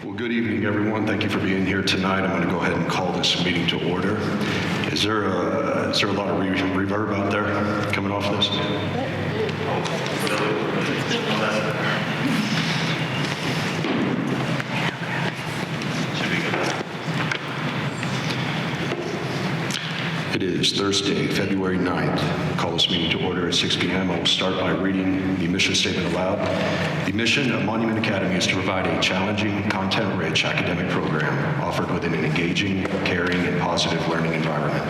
Well, good evening, everyone. Thank you for being here tonight. I'm going to go ahead and call this meeting to order. Is there a lot of reverb out there coming off this? It is Thursday, February 9th. Call this meeting to order at 6 p.m. I will start by reading the mission statement aloud. The mission of Monument Academy is to provide a challenging, content-rich academic program offered within an engaging, caring, and positive learning environment.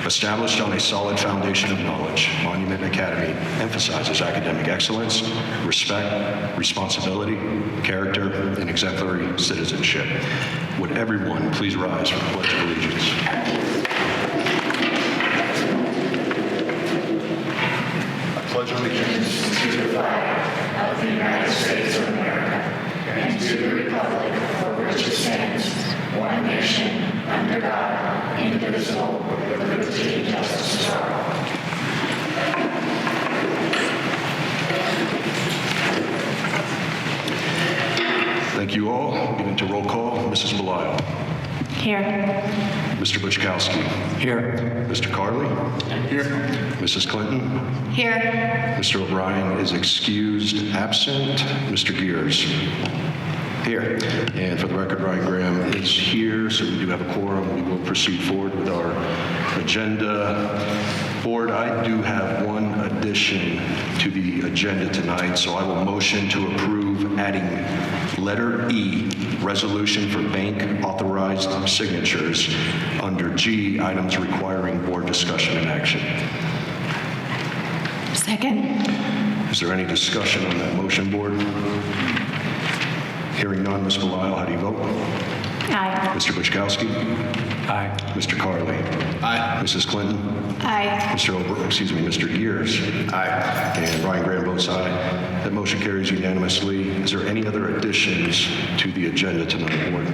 Established on a solid foundation of knowledge, Monument Academy emphasizes academic excellence, respect, responsibility, character, and exemplary citizenship. Would everyone please rise for the Pledge of Allegiance? Pledge allegiance to the flag of the United States of America and to the republic for which it stands, one nation, under God, indivisible, with liberty and justice for all. Thank you all. We'll get into roll call. Mrs. Belisle. Here. Mr. Buczkowski. Here. Mr. Carley. Here. Mrs. Clinton. Here. Mr. O'Brien is excused, absent. Mr. Gears. Here. And for the record, Ryan Graham is here, so we do have a quorum. We will proceed forward with our agenda. Board, I do have one addition to the agenda tonight, so I will motion to approve adding letter E, resolution for bank authorized signatures, under G, items requiring board discussion and action. Second. Is there any discussion on that motion, board? Hearing none, Ms. Belisle, how do you vote? Aye. Mr. Buczkowski? Aye. Mr. Carley? Aye. Mrs. Clinton? Aye. Mr. Gears? Aye. And Ryan Graham votes aye. That motion carries unanimously. Is there any other additions to the agenda tonight, board?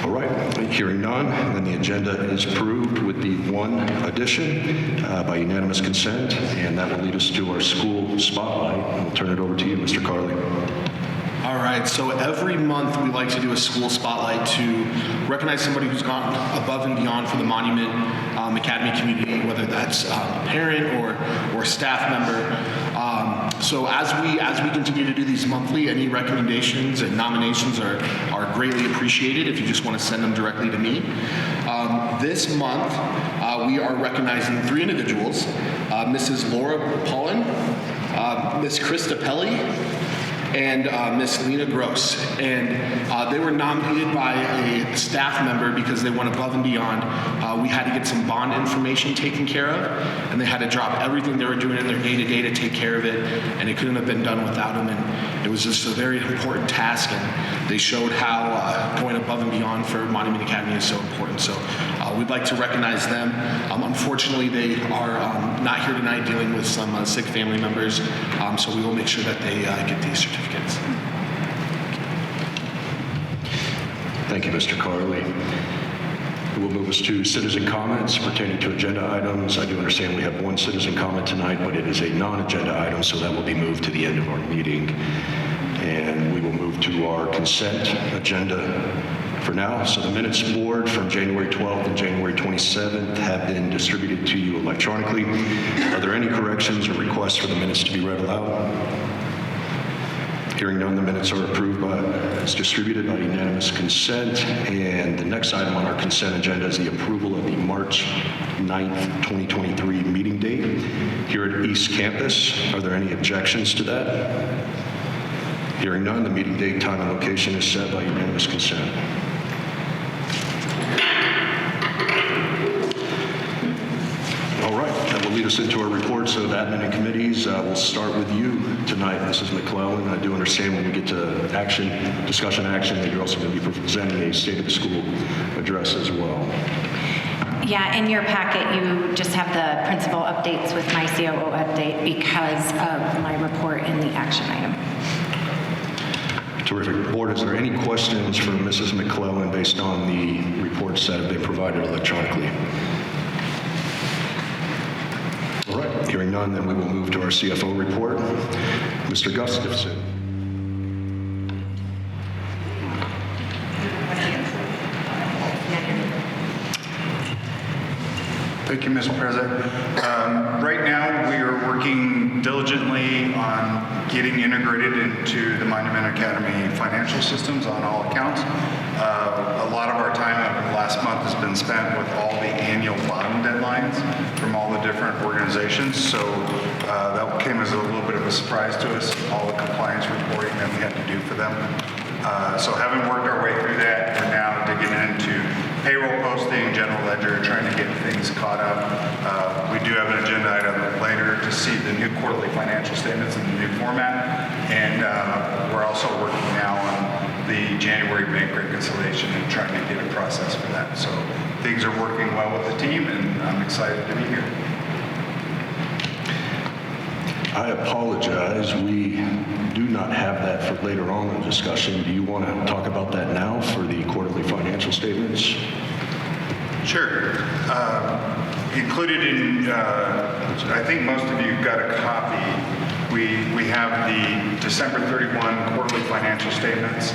All right, hearing none, then the agenda is approved with the one addition by unanimous consent, and that will lead us to our school spotlight. I'll turn it over to you, Mr. Carley. All right, so every month we like to do a school spotlight to recognize somebody who's gone above and beyond for the Monument Academy community, whether that's a parent or staff member. So as we continue to do these monthly, any recommendations and nominations are greatly appreciated if you just want to send them directly to me. This month, we are recognizing three individuals, Mrs. Laura Paulin, Miss Krista Pelly, and Miss Lena Gross. And they were nominated by a staff member because they went above and beyond. We had to get some bond information taken care of, and they had to drop everything they were doing in their day-to-day to take care of it, and it couldn't have been done without them. And it was just a very important task, and they showed how going above and beyond for Monument Academy is so important. So we'd like to recognize them. Unfortunately, they are not here tonight dealing with some sick family members, so we will make sure that they get these certificates. Thank you, Mr. Carley. We'll move us to citizen comments pertaining to agenda items. I do understand we have one citizen comment tonight, but it is a non-agenda item, so that will be moved to the end of our meeting. And we will move to our consent agenda for now. So the minutes board from January 12th and January 27th have been distributed to you electronically. Are there any corrections or requests for the minutes to be read aloud? Hearing none, the minutes are approved as distributed by unanimous consent. And the next item on our consent agenda is the approval of the March 9th, 2023 meeting date here at East Campus. Are there any objections to that? Hearing none, the meeting date, time, and location is set by unanimous consent. All right, that will lead us into our reports of admin and committees. We'll start with you tonight, Mrs. McClellan. I do understand when we get to discussion action, that you're also going to be presenting a State of the School address as well. Yeah, in your packet, you just have the principal updates with my COO update because of my report in the action item. Terrific. Board, is there any questions for Mrs. McClellan based on the reports that have been provided electronically? All right, hearing none, then we will move to our CFO report. Mr. Gustafson. Thank you, Mr. President. Right now, we are working diligently on getting integrated into the Monument Academy financial systems on all accounts. A lot of our time over the last month has been spent with all the annual filing deadlines from all the different organizations. So that came as a little bit of a surprise to us, all the compliance reporting that we had to do for them. So having worked our way through that, we're now digging into payroll posting, general ledger, trying to get things caught up. We do have an agenda item later to see the new quarterly financial statements in the new format. And we're also working now on the January bank reconciliation and trying to get a process for that. So things are working well with the team, and I'm excited to be here. I apologize. We do not have that for later on in the discussion. Do you want to talk about that now for the quarterly financial statements? Sure. Included in, I think most of you got a copy. We have the December 31 quarterly financial statements.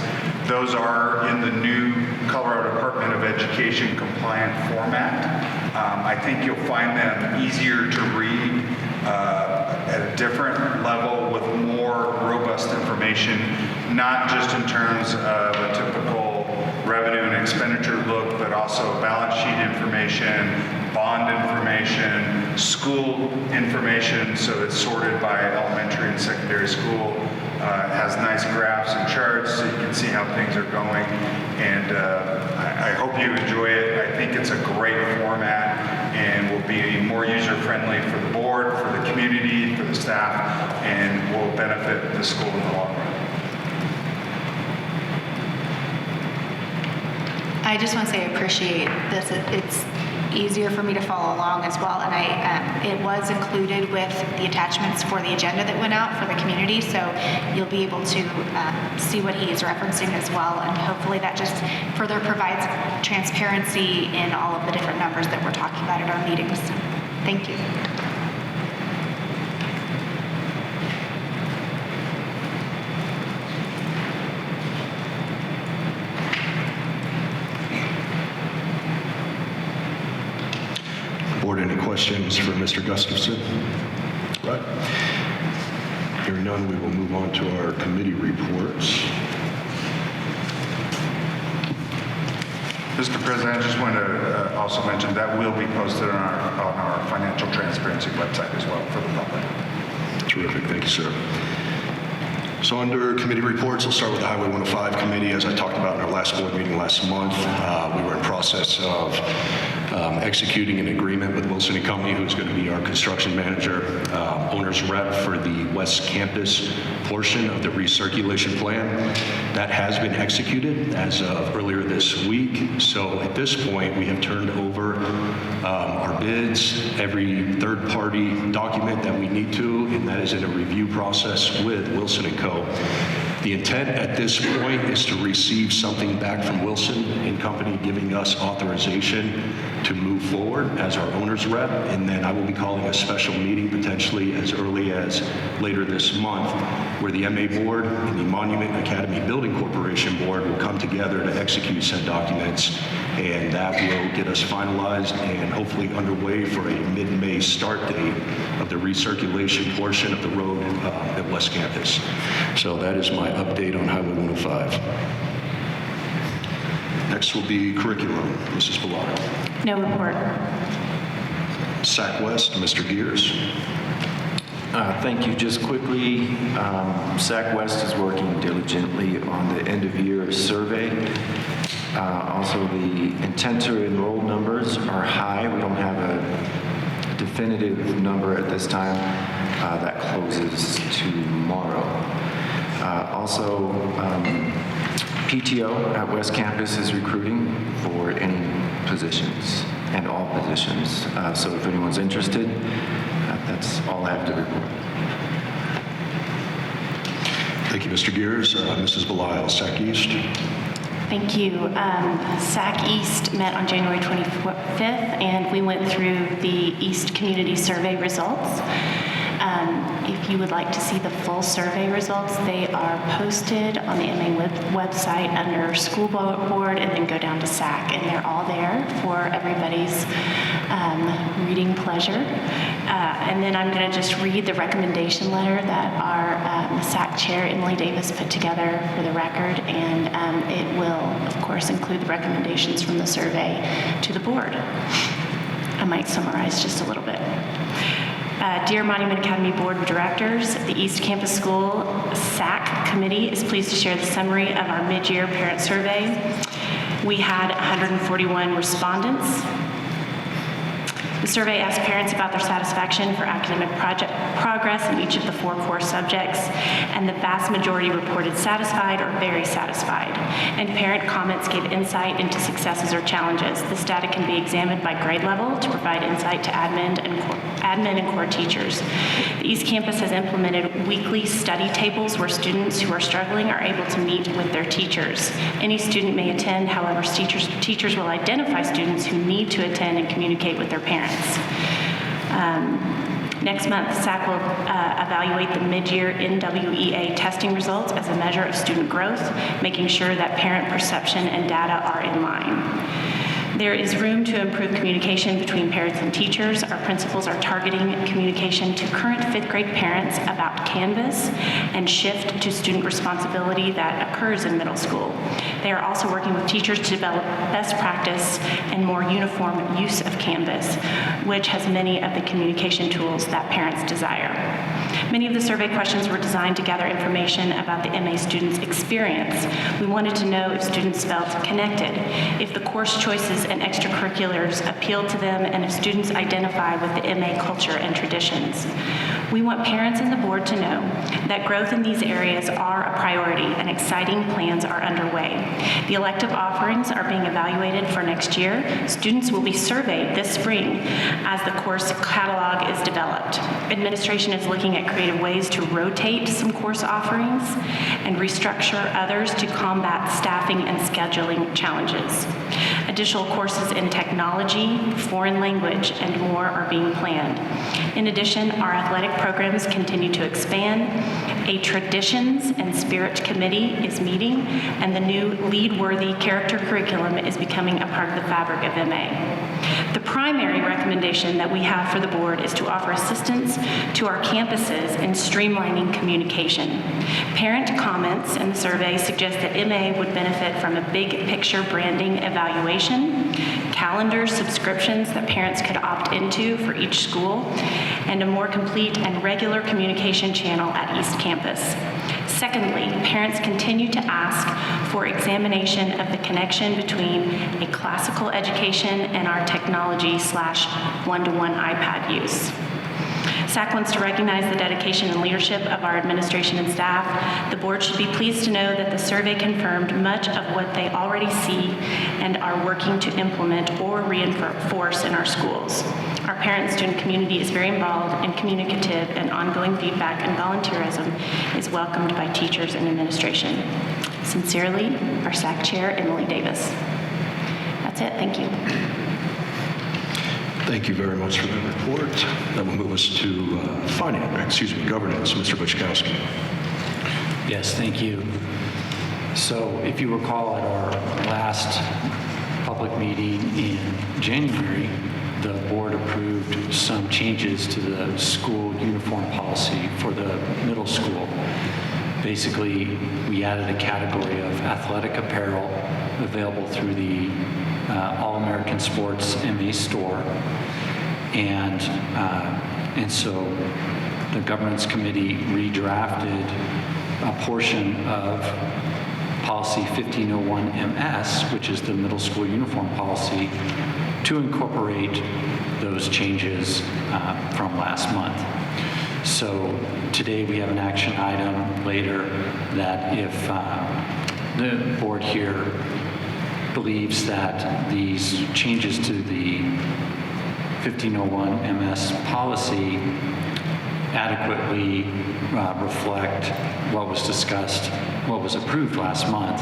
Those are in the new Colorado Department of Education compliant format. I think you'll find them easier to read at a different level with more robust information, not just in terms of a typical revenue and expenditure look, but also balance sheet information, bond information, school information, so it's sorted by elementary and secondary school. It has nice graphs and charts so you can see how things are going, and I hope you enjoy it. I think it's a great format and will be more user-friendly for the board, for the community, for the staff, and will benefit the school in the long run. I just want to say I appreciate this. It's easier for me to follow along as well, and it was included with the attachments for the agenda that went out for the community, so you'll be able to see what he is referencing as well, and hopefully that just further provides transparency in all of the different numbers that we're talking about at our meetings. Thank you. Board, any questions for Mr. Gustafson? Right. Hearing none, we will move on to our committee reports. Mr. President, I just want to also mention that will be posted on our financial transparency website as well for the public. Terrific. Thank you, sir. So under committee reports, I'll start with the Highway 105 Committee. As I talked about in our last board meeting last month, we were in process of executing an agreement with Wilson & Company, who's going to be our construction manager, owner's rep for the West Campus portion of the recirculation plan. That has been executed as of earlier this week. So at this point, we have turned over our bids, every third-party document that we need to, and that is in a review process with Wilson & Co. The intent at this point is to receive something back from Wilson & Company giving us authorization to move forward as our owner's rep, and then I will be calling a special meeting potentially as early as later this month where the MA Board and the Monument Academy Building Corporation Board will come together to execute said documents, and that will get us finalized and hopefully underway for a mid-May start date of the recirculation portion of the road at West Campus. So that is my update on Highway 105. Next will be curriculum. Mrs. Bellato. No report. SAC West, Mr. Gears. Thank you. Just quickly, SAC West is working diligently on the end-of-year survey. Also, the intent to enroll numbers are high. We don't have a definitive number at this time. That closes tomorrow. Also, PTO at West Campus is recruiting for any positions and all positions. So if anyone's interested, that's all I have to report. Thank you, Mr. Gears. Mrs. Belisle, SAC East. Thank you. SAC East met on January 25th, and we went through the East Community Survey results. If you would like to see the full survey results, they are posted on the MA website under School Board and then go down to SAC, and they're all there for everybody's reading pleasure. And then I'm going to just read the recommendation letter that our SAC Chair, Emily Davis, put together for the record, and it will, of course, include the recommendations from the survey to the board. I might summarize just a little bit. Dear Monument Academy Board of Directors, the East Campus School SAC Committee is pleased to share the summary of our mid-year parent survey. We had 141 respondents. The survey asked parents about their satisfaction for academic progress in each of the 4 core subjects, and the vast majority reported satisfied or very satisfied. And parent comments gave insight into successes or challenges. This data can be examined by grade level to provide insight to admin and core teachers. The East Campus has implemented weekly study tables where students who are struggling are able to meet with their teachers. Any student may attend, however, teachers will identify students who need to attend and communicate with their parents. Next month, SAC will evaluate the mid-year NWEA testing results as a measure of student growth, making sure that parent perception and data are in line. There is room to improve communication between parents and teachers. Our principals are targeting communication to current 5th grade parents about Canvas and shift to student responsibility that occurs in middle school. They are also working with teachers to develop best practice and more uniform use of Canvas, which has many of the communication tools that parents desire. Many of the survey questions were designed to gather information about the MA students' experience. We wanted to know if students felt connected, if the course choices and extracurriculars appealed to them, and if students identify with the MA culture and traditions. We want parents and the board to know that growth in these areas are a priority and exciting plans are underway. The elective offerings are being evaluated for next year. Students will be surveyed this spring as the course catalog is developed. Administration is looking at creative ways to rotate some course offerings and restructure others to combat staffing and scheduling challenges. Additional courses in technology, foreign language, and more are being planned. In addition, our athletic programs continue to expand. A Traditions and Spirit Committee is meeting, and the new Lead-Worthy Character Curriculum is becoming a part of the fabric of MA. The primary recommendation that we have for the board is to offer assistance to our campuses in streamlining communication. Parent comments in the survey suggest that MA would benefit from a big picture branding evaluation, calendar subscriptions that parents could opt into for each school, and a more complete and regular communication channel at East Campus. Secondly, parents continue to ask for examination of the connection between a classical education and our technology/one-to-one iPad use. SAC wants to recognize the dedication and leadership of our administration and staff. The board should be pleased to know that the survey confirmed much of what they already see and are working to implement or reinforce in our schools. Our parent and student community is very involved and communicative, and ongoing feedback and volunteerism is welcomed by teachers and administration. Sincerely, our SAC Chair, Emily Davis. That's it. Thank you. Thank you very much for that report. That will move us to governance. Mr. Buczkowski. Yes, thank you. So if you recall at our last public meeting in January, the board approved some changes to the school uniform policy for the middle school. Basically, we added a category of athletic apparel available through the All-American Sports MA store. And so the governance committee redrafted a portion of policy 1501 MS, which is the middle school uniform policy, to incorporate those changes from last month. So today we have an action item later that if the board here believes that these changes to the 1501 MS policy adequately reflect what was discussed, what was approved last month,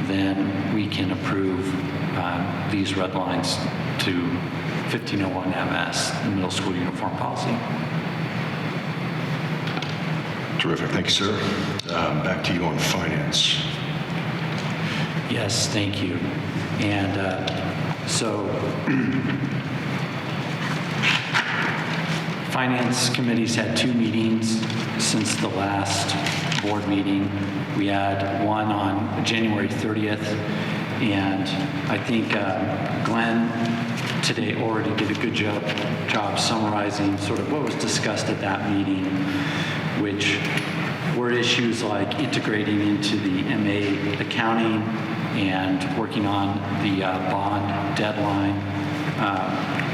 then we can approve these red lines to 1501 MS, the middle school uniform policy. Terrific. Thank you, sir. Back to you on finance. Yes, thank you. And so Finance Committee's had 2 meetings since the last board meeting. We had one on January 30th, and I think Glenn today already did a good job summarizing sort of what was discussed at that meeting, which were issues like integrating into the MA accounting and working on the bond deadline,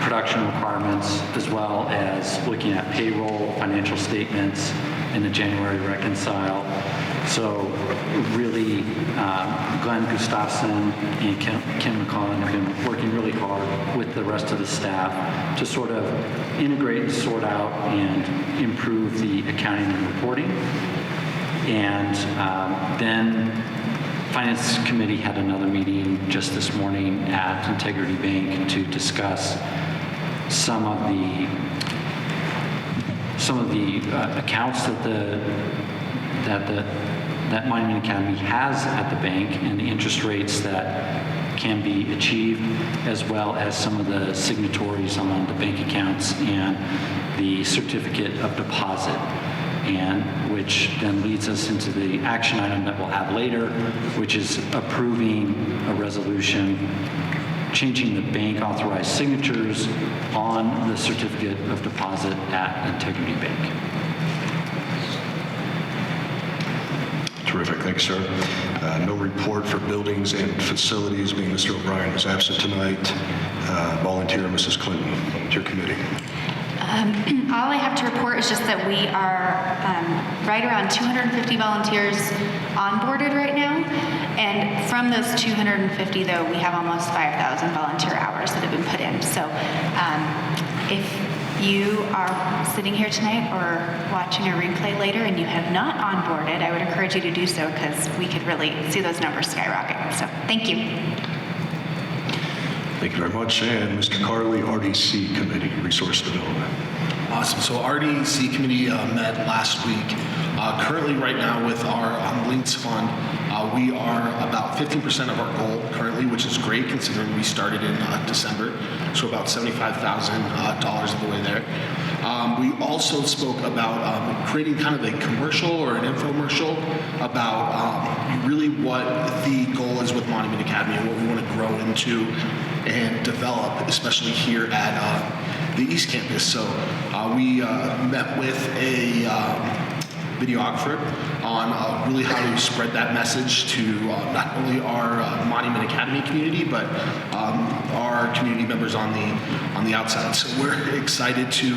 production requirements, as well as looking at payroll, financial statements, and the January reconcile. So really, Glenn Gustafson and Kim McCollum have been working really hard with the rest of the staff to sort of integrate, sort out, and improve the accounting and reporting. And then Finance Committee had another meeting just this morning at Integrity Bank to discuss some of the accounts that Monument Academy has at the bank and the interest rates that can be achieved, as well as some of the signatories on the bank accounts and the certificate of deposit, and which then leads us into the action item that we'll have later, which is approving a resolution changing the bank authorized signatures on the certificate of deposit at Integrity Bank. Terrific, thanks, sir. No report for buildings and facilities, being Mr. O'Brien is absent tonight. Volunteer, Mrs. Clinton, Volunteer Committee. All I have to report is just that we are right around 250 volunteers onboarded right now. And from those 250, though, we have almost 5,000 volunteer hours that have been put in. So if you are sitting here tonight or watching a replay later and you have not onboarded, I would encourage you to do so, because we could really see those numbers skyrocket. So thank you. Thank you very much. And Mr. Carley, RDC Committee, Resource Development. Awesome. So RDC Committee met last week. Currently, right now, with our Links Fund, we are about 15% of our goal currently, which is great considering we started in December. So about $75,000 of the way there. We also spoke about creating kind of a commercial or an infomercial about really what the goal is with Monument Academy and what we want to grow into and develop, especially here at the East Campus. So we met with a videographer on really how to spread that message to not only our Monument Academy community, but our community members on the outside. So we're excited to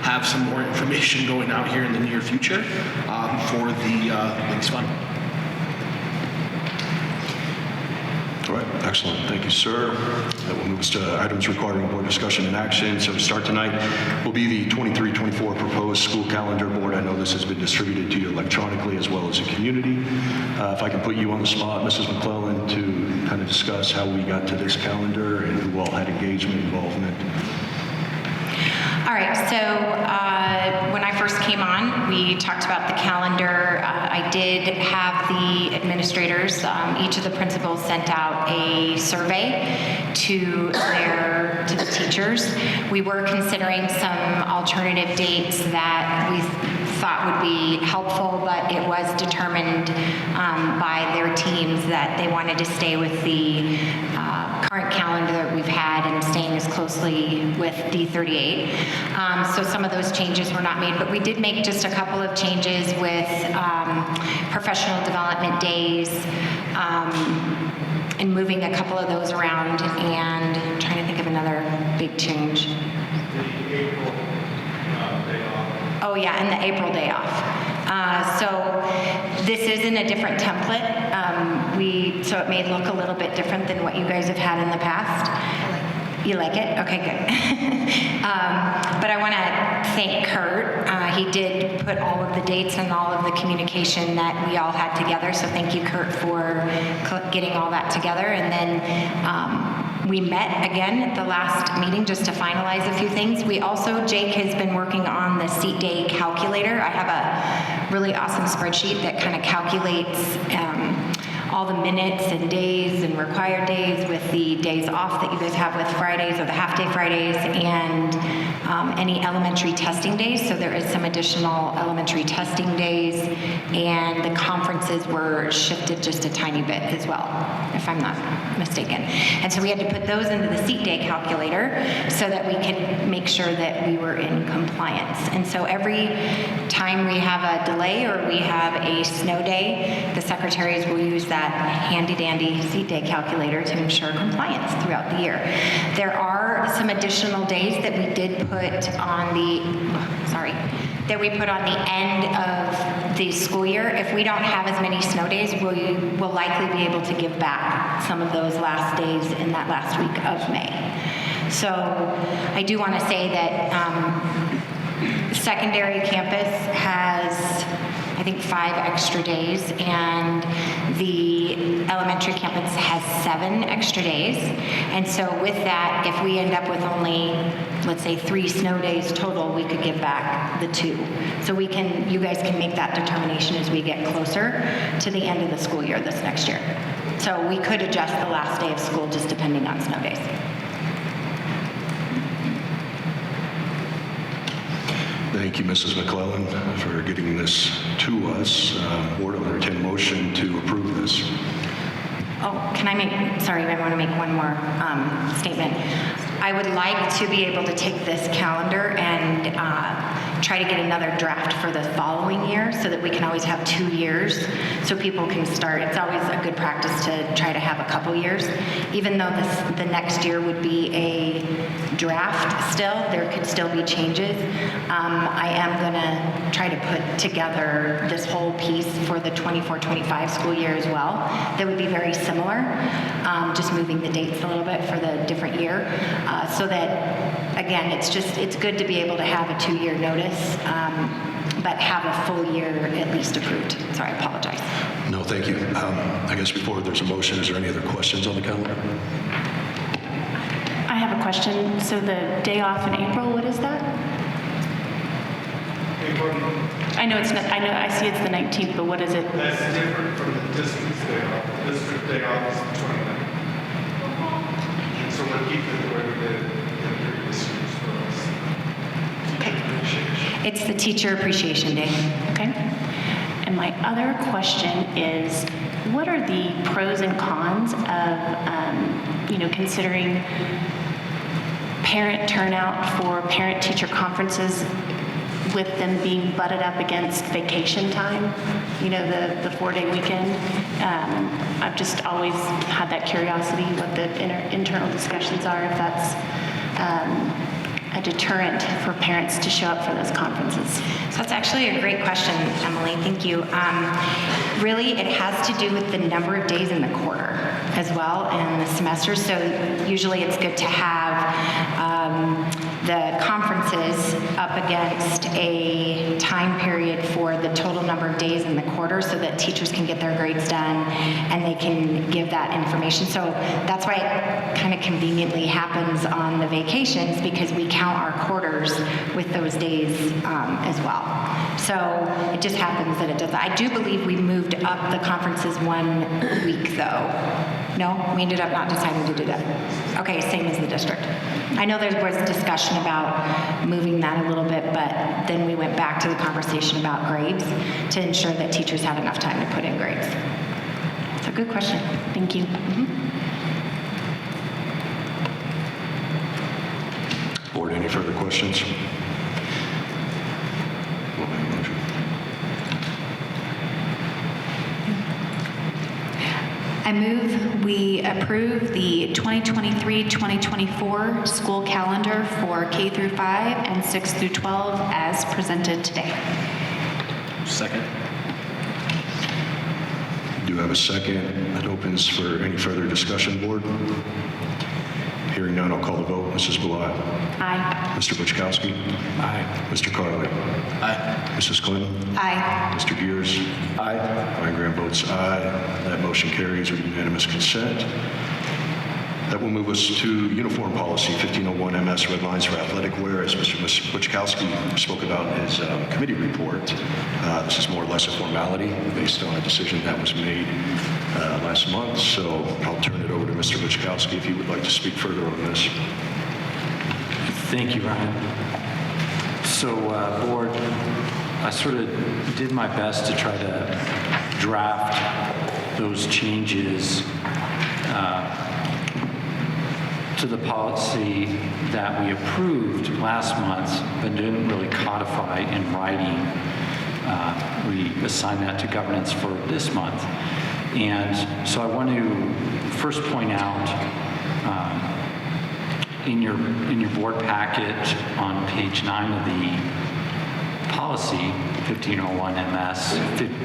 have some more information going out here in the near future for the Links Fund. All right, excellent. Thank you, sir. That will move us to items requiring board discussion and action. So to start tonight will be the 23-24 proposed school calendar board. I know this has been distributed to you electronically as well as the community. If I can put you on the spot, Mrs. McClellan, to kind of discuss how we got to this calendar and who all had engagement, involvement. All right, so when I first came on, we talked about the calendar. I did have the administrators, each of the principals sent out a survey to the teachers. We were considering some alternative dates that we thought would be helpful, but it was determined by their teams that they wanted to stay with the current calendar that we've had and staying as closely with D38. So some of those changes were not made, but we did make just a couple of changes with professional development days and moving a couple of those around, and I'm trying to think of another big change. Oh yeah, and the April day off. So this is in a different template. So it may look a little bit different than what you guys have had in the past. You like it? Okay, good. But I want to thank Kurt. He did put all of the dates and all of the communication that we all had together. So thank you, Kurt, for getting all that together. And then we met again at the last meeting just to finalize a few things. We also, Jake has been working on the seat day calculator. I have a really awesome spreadsheet that kind of calculates all the minutes and days and required days with the days off that you guys have with Fridays or the half-day Fridays, and any elementary testing days. So there is some additional elementary testing days, and the conferences were shifted just a tiny bit as well, if I'm not mistaken. And so we had to put those into the seat day calculator so that we could make sure that we were in compliance. And so every time we have a delay or we have a snow day, the secretaries will use that handy dandy seat day calculator to ensure compliance throughout the year. There are some additional days that we did put on the end of the school year. If we don't have as many snow days, we'll likely be able to give back some of those last days in that last week of May. So I do want to say that secondary campus has, I think, 5 extra days, and the elementary campus has 7 extra days. And so with that, if we end up with only, let's say, 3 snow days total, we could give back the 2. So you guys can make that determination as we get closer to the end of the school year this next year. So we could adjust the last day of school just depending on snow days. Thank you, Mrs. McClellan, for getting this to us. Board will entertain a motion to approve this. Oh, I want to make one more statement. I would like to be able to take this calendar and try to get another draft for the following year so that we can always have 2 years so people can start. It's always a good practice to try to have a couple years. Even though the next year would be a draft still, there could still be changes. I am going to try to put together this whole piece for the 24-25 school year as well. That would be very similar, just moving the dates a little bit for the different year. So that, again, it's good to be able to have a 2-year notice, but have a full year at least approved. Sorry, I apologize. No, thank you. I guess before there's a motion, is there any other questions on the calendar? I have a question. So the day off in April, what is that? I know it's not, I see it's the 19th, but what is it? That's different from the district's day off. The district day off is the 29th. And so we're keeping it where we did in previous years for us. Okay. It's the Teacher Appreciation Day. Okay. And my other question is, what are the pros and cons of, considering parent turnout for parent-teacher conferences with them being butted up against vacation time, the 4-day weekend? I've just always had that curiosity what the internal discussions are, if that's a deterrent for parents to show up for those conferences. So that's actually a great question, Emily. Thank you. Really, it has to do with the number of days in the quarter as well and the semester. So usually it's good to have the conferences up against a time period for the total number of days in the quarter so that teachers can get their grades done and they can give that information. So that's why it kind of conveniently happens on the vacations, because we count our quarters with those days as well. So it just happens that it does that. I do believe we moved up the conferences 1 week though. No, we ended up not deciding to do that. Okay, same as the district. I know there was discussion about moving that a little bit, but then we went back to the conversation about grades to ensure that teachers have enough time to put in grades. It's a good question. Thank you. Board, any further questions? We'll make a motion. I move we approve the 2023-2024 school calendar for K through 5 and 6 through 12 as presented today. Second. Do have a second. That opens for any further discussion, board. Hearing none, I'll call the vote. Mrs. Bly. Aye. Mr. Buchkowski. Aye. Mr. Carley. Aye. Mrs. Clinton. Aye. Mr. Gears. Aye. Ryan Graham votes aye. That motion carries with unanimous consent. That will move us to Uniform Policy 1501 MS, red lines for athletic wear. As Mr. Buchkowski spoke about in his committee report, this is more or less a formality based on a decision that was made last month. So I'll turn it over to Mr. Buchkowski if you would like to speak further on this. Thank you, Ryan. So, Board, I sort of did my best to try to draft those changes to the policy that we approved last month, but didn't really codify in writing. We assigned that to governance for this month. And so I want to first point out in your board packet on page 9 of the policy 1501 MS,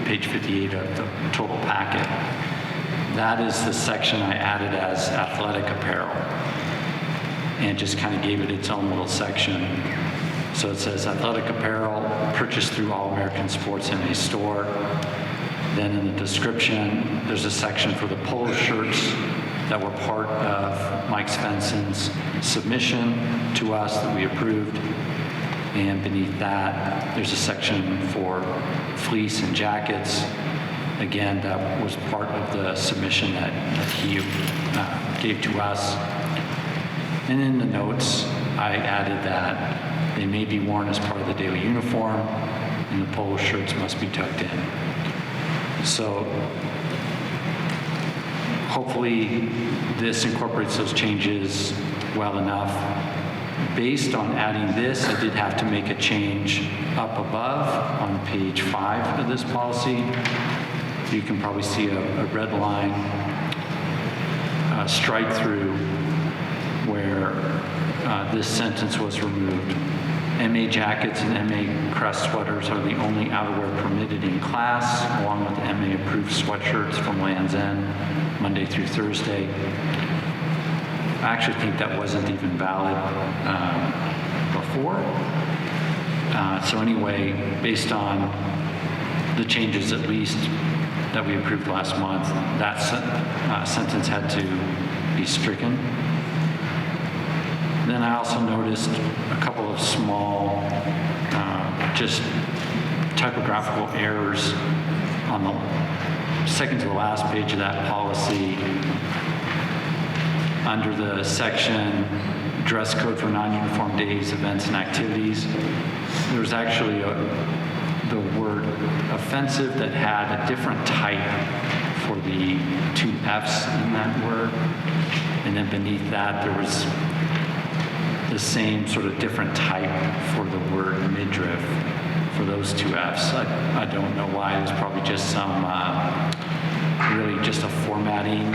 page 58 of the total packet, that is the section I added as athletic apparel and just kind of gave it its own little section. So it says athletic apparel purchased through All American Sports MA store. Then in the description, there's a section for the polo shirts that were part of Mike Svensson's submission to us that we approved. And beneath that, there's a section for fleece and jackets. Again, that was part of the submission that he gave to us. And in the notes, I added that they may be worn as part of the daily uniform, and the polo shirts must be tucked in. So hopefully this incorporates those changes well enough. Based on adding this, I did have to make a change up above on page 5 of this policy. You can probably see a red line strike through where this sentence was removed. MA jackets and MA crest sweaters are the only outerwear permitted in class, along with MA approved sweatshirts from Land's End, Monday through Thursday. I actually think that wasn't even valid before. So anyway, based on the changes at least that we approved last month, that sentence had to be stricken. Then I also noticed a couple of small, just typographical errors on the second to the last page of that policy. Under the section, dress code for non-uniform days, events, and activities, there was actually the word offensive that had a different type for the 2 F's in that word. And then beneath that, there was the same sort of different type for the word midriff for those 2 F's. I don't know why. It was probably just some, really just a formatting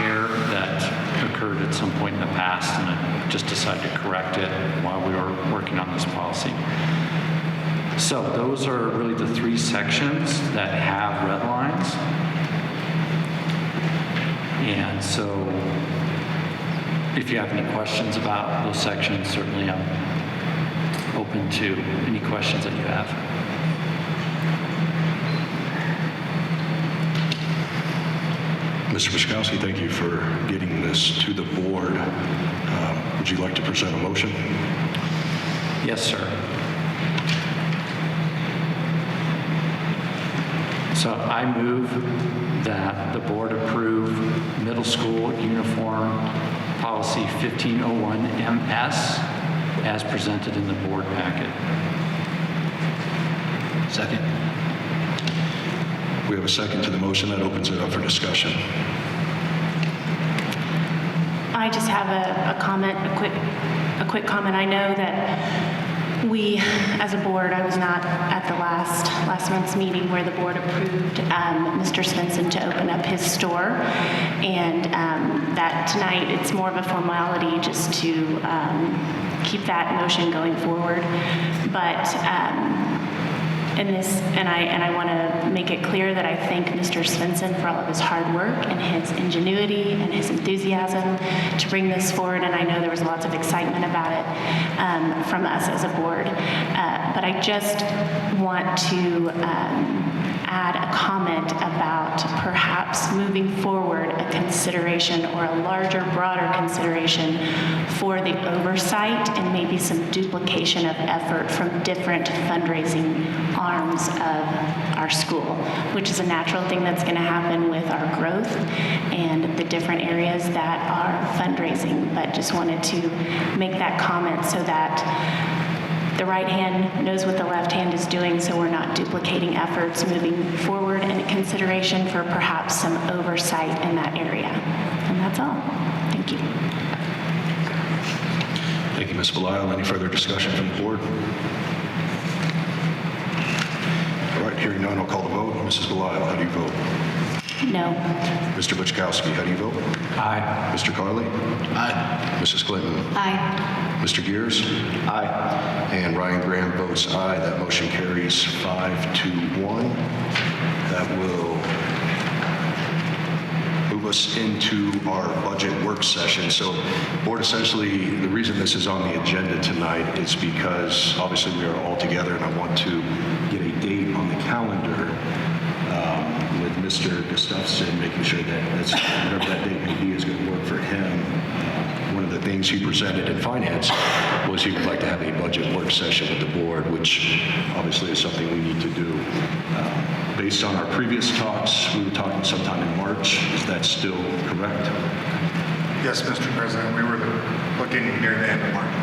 error that occurred at some point in the past, and I just decided to correct it while we were working on this policy. So those are really the 3 sections that have red lines. And so if you have any questions about those sections, certainly I'm open to any questions that you have. Mr. Wiskowski, thank you for getting this to the board. Would you like to present a motion? Yes, sir. So I move that the board approve middle school uniform policy 1501 MS as presented in the board packet. Second. We have a second to the motion. That opens it up for discussion. I just have a comment, a quick comment. I know that we, as a board, I was not at the last month's meeting where the board approved Mr. Svensson to open up his store, and that tonight it's more of a formality just to keep that motion going forward. But I want to make it clear that I thank Mr. Svensson for all of his hard work and his ingenuity and his enthusiasm to bring this forward, and I know there was lots of excitement about it from us as a board. But I just want to add a comment about perhaps moving forward a consideration or a larger, broader consideration for the oversight and maybe some duplication of effort from different fundraising arms of our school, which is a natural thing that's going to happen with our growth and the different areas that are fundraising. But just wanted to make that comment so that the right hand knows what the left hand is doing, so we're not duplicating efforts moving forward, and a consideration for perhaps some oversight in that area. And that's all. Thank you. Thank you, Ms. Belisle. Any further discussion from the board? All right, hearing none, I'll call the vote. Mrs. Belisle, how do you vote? No. Mr. Buczkowski, how do you vote? Aye. Mr. Carley? Aye. Mrs. Clinton? Aye. Mr. Gears? Aye. And Ryan Graham votes aye. That motion carries 5-1. That will move us into our budget work session. So, board, essentially, the reason this is on the agenda tonight is because obviously we are all together, and I want to get a date on the calendar with Mr. Gustafson, making sure that whatever that date may be is going to work for him. One of the things he presented in finance was he would like to have a budget work session with the board, which obviously is something we need to do. Based on our previous talks, we were talking sometime in March. Is that still correct? Yes, Mr. President, we were looking near the end of March.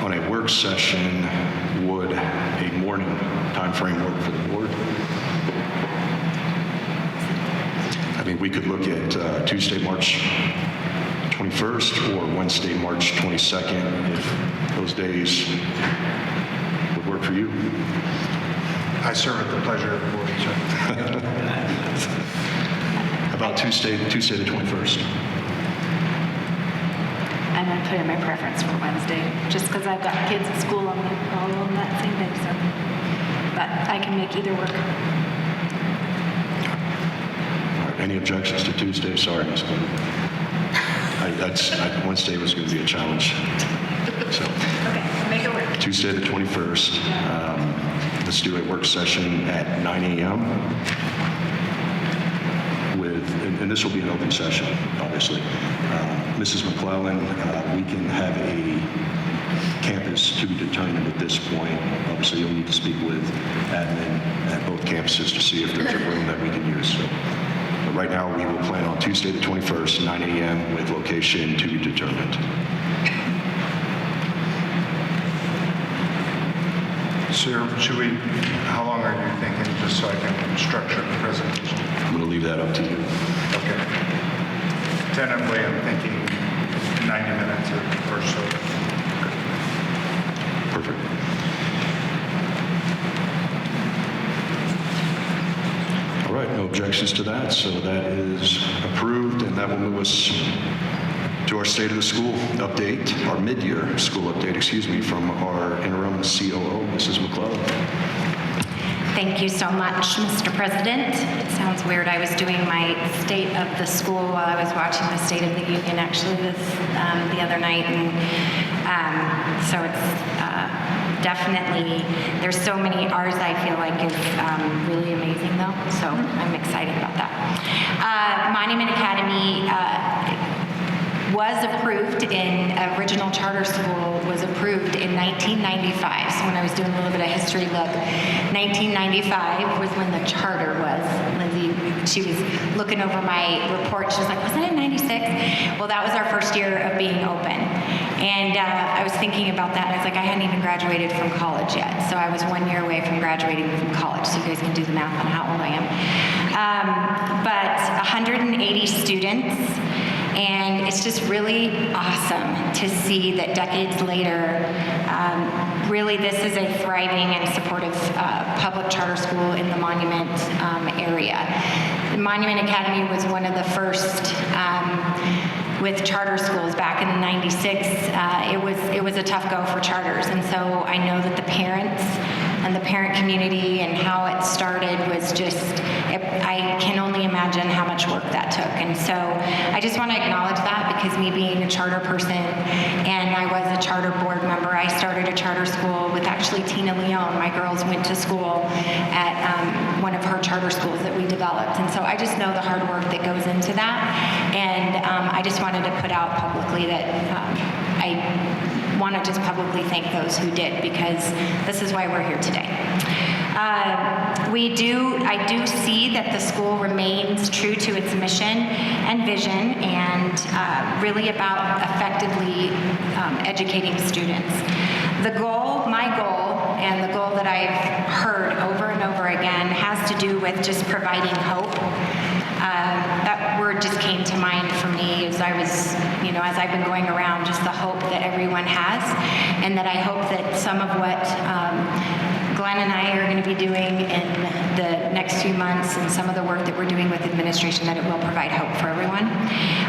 On a work session, would a morning time frame work for the board? I mean, we could look at Tuesday, March 21st or Wednesday, March 22nd, if those days would work for you. I serve at the pleasure of the board, sir. How about Tuesday the 21st? I'm going to put in my preference for Wednesday, just because I've got kids at school all on that same day, so. But I can make either work. All right, any objections to Tuesday? Sorry, Ms. Clinton. Wednesday was going to be a challenge. So Okay, I'll make it work. Tuesday the 21st, let's do a work session at 9 a.m. And this will be an open session, obviously. Mrs. McClellan, we can have a campus to be determined at this point. Obviously, you'll need to speak with admin at both campuses to see if there's a room that we can use. So, but right now, we will plan on Tuesday the 21st, 9 a.m. with location to be determined. Sir, how long are you thinking, just so I can structure the presentation? I'm going to leave that up to you. Okay. Tentatively, I'm thinking 90 minutes or so. Perfect. All right, no objections to that, so that is approved, and that will move us to our State of the School update, our mid-year school update, from our interim COO, Mrs. McClellan. Thank you so much, Mr. President. It sounds weird. I was doing my state of the school while I was watching the State of the Union actually the other night, and so it's definitely, there's so many R's I feel like is really amazing though, so I'm excited about that. Monument Academy was approved original charter school was approved in 1995. So when I was doing a little bit of history look, 1995 was when the charter was. Lindsay, she was looking over my report. She was like, was that in 96? Well, that was our first year of being open. And I was thinking about that. And I was like, I hadn't even graduated from college yet. So I was 1 year away from graduating from college. So you guys can do the math on how old I am. But 180 students. And it's just really awesome to see that decades later, really this is a thriving and supportive public charter school in the Monument area. The Monument Academy was one of the first with charter schools back in '96. It was a tough go for charters, and so I know that the parents and the parent community and how it started was just, I can only imagine how much work that took. And so I just want to acknowledge that, because me being a charter person, and I was a charter board member, I started a charter school with actually Tina Leone. My girls went to school at one of her charter schools that we developed. And so I just know the hard work that goes into that. And I just wanted to put out publicly that I want to just publicly thank those who did, because this is why we're here today. I do see that the school remains true to its mission and vision, and really about effectively educating students. My goal, and the goal that I've heard over and over again, has to do with just providing hope. That word just came to mind for me as I was, as I've been going around, just the hope that everyone has, and that I hope that some of what Glenn and I are going to be doing in the next few months, and some of the work that we're doing with administration, that it will provide hope for everyone.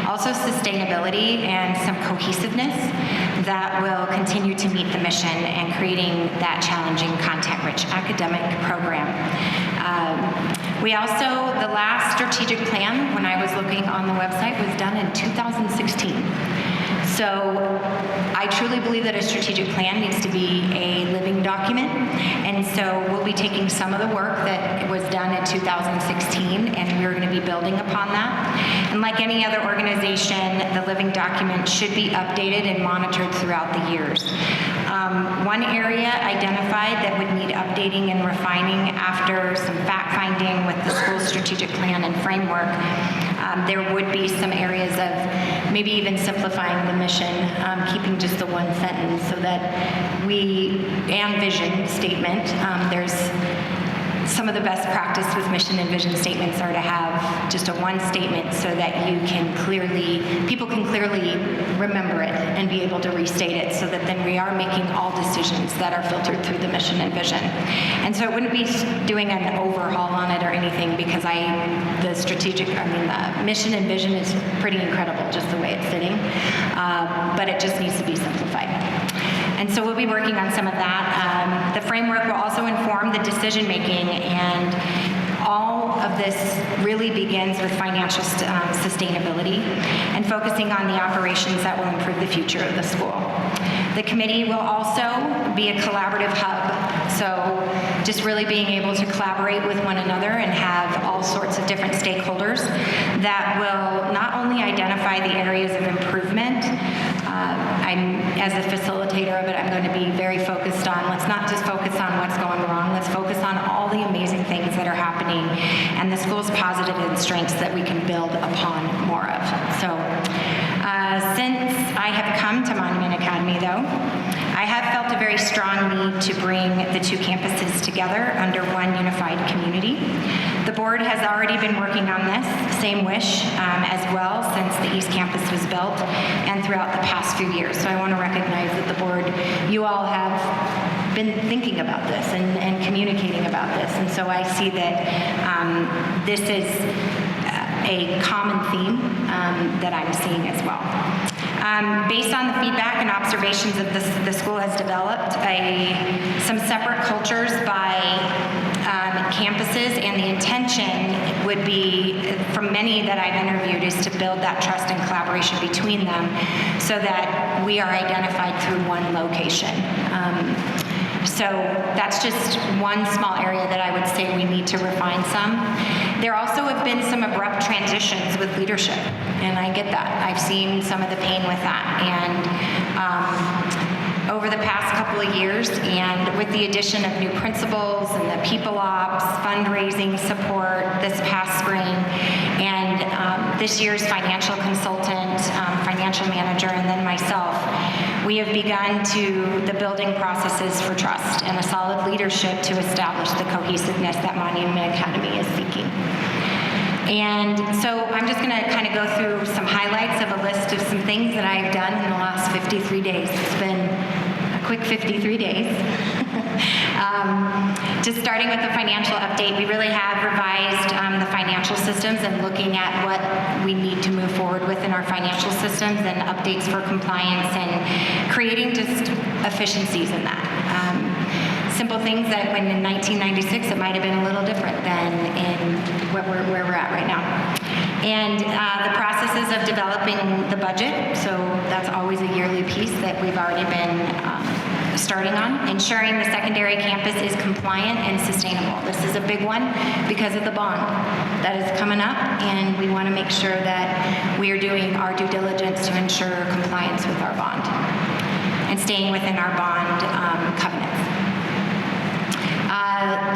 Also sustainability and some cohesiveness that will continue to meet the mission and creating that challenging, content-rich academic program. We also, the last strategic plan, when I was looking on the website, was done in 2016. So I truly believe that a strategic plan needs to be a living document. And so we'll be taking some of the work that was done in 2016, and we're going to be building upon that. And like any other organization, the living document should be updated and monitored throughout the years. One area identified that would need updating and refining after some fact-finding with the school's strategic plan and framework, there would be some areas of maybe even simplifying the mission, keeping just the one sentence, so that and vision statement, there's some of the best practice with mission and vision statements are to have just a one statement, so that people can clearly remember it and be able to restate it, so that then we are making all decisions that are filtered through the mission and vision. And so it wouldn't be doing an overhaul on it or anything, because the mission and vision is pretty incredible just the way it's sitting, but it just needs to be simplified. And so we'll be working on some of that. The framework will also inform the decision-making, and all of this really begins with financial sustainability and focusing on the operations that will improve the future of the school. The committee will also be a collaborative hub, so just really being able to collaborate with one another and have all sorts of different stakeholders that will not only identify the areas of improvement. As a facilitator of it, I'm going to be very focused on, let's not just focus on what's going wrong, let's focus on all the amazing things that are happening and the school's positive and strengths that we can build upon more of. So since I have come to Monument Academy, though, I have felt a very strong need to bring the two campuses together under one unified community. The board has already been working on this same wish as well since the East Campus was built and throughout the past few years. So I want to recognize that the board, you all have been thinking about this and communicating about this. And so I see that this is a common theme that I'm seeing as well. Based on the feedback and observations that the school has developed, some separate cultures by campuses, and the intention would be, from many that I've interviewed, is to build that trust and collaboration between them so that we are identified through one location. So that's just one small area that I would say we need to refine some. There also have been some abrupt transitions with leadership, and I get that. I've seen some of the pain with that. And over the past couple of years, and with the addition of new principals and the people ops, fundraising support this past spring, and this year's financial consultant, financial manager, and then myself, we have begun the building processes for trust and a solid leadership to establish the cohesiveness that Monument Academy is seeking. And so I'm just going to kind of go through some highlights of a list of some things that I've done in the last 53 days. It's been a quick 53 days. Just starting with the financial update, we really have revised the financial systems and looking at what we need to move forward with in our financial systems and updates for compliance and creating just efficiencies in that. simple things that when in 1996 it might have been a little different than in where we're at right now. And the processes of developing the budget, so that's always a yearly piece that we've already been starting on. Ensuring the secondary campus is compliant and sustainable. This is a big one because of the bond that is coming up, and we want to make sure that we are doing our due diligence to ensure compliance with our bond and staying within our bond covenants.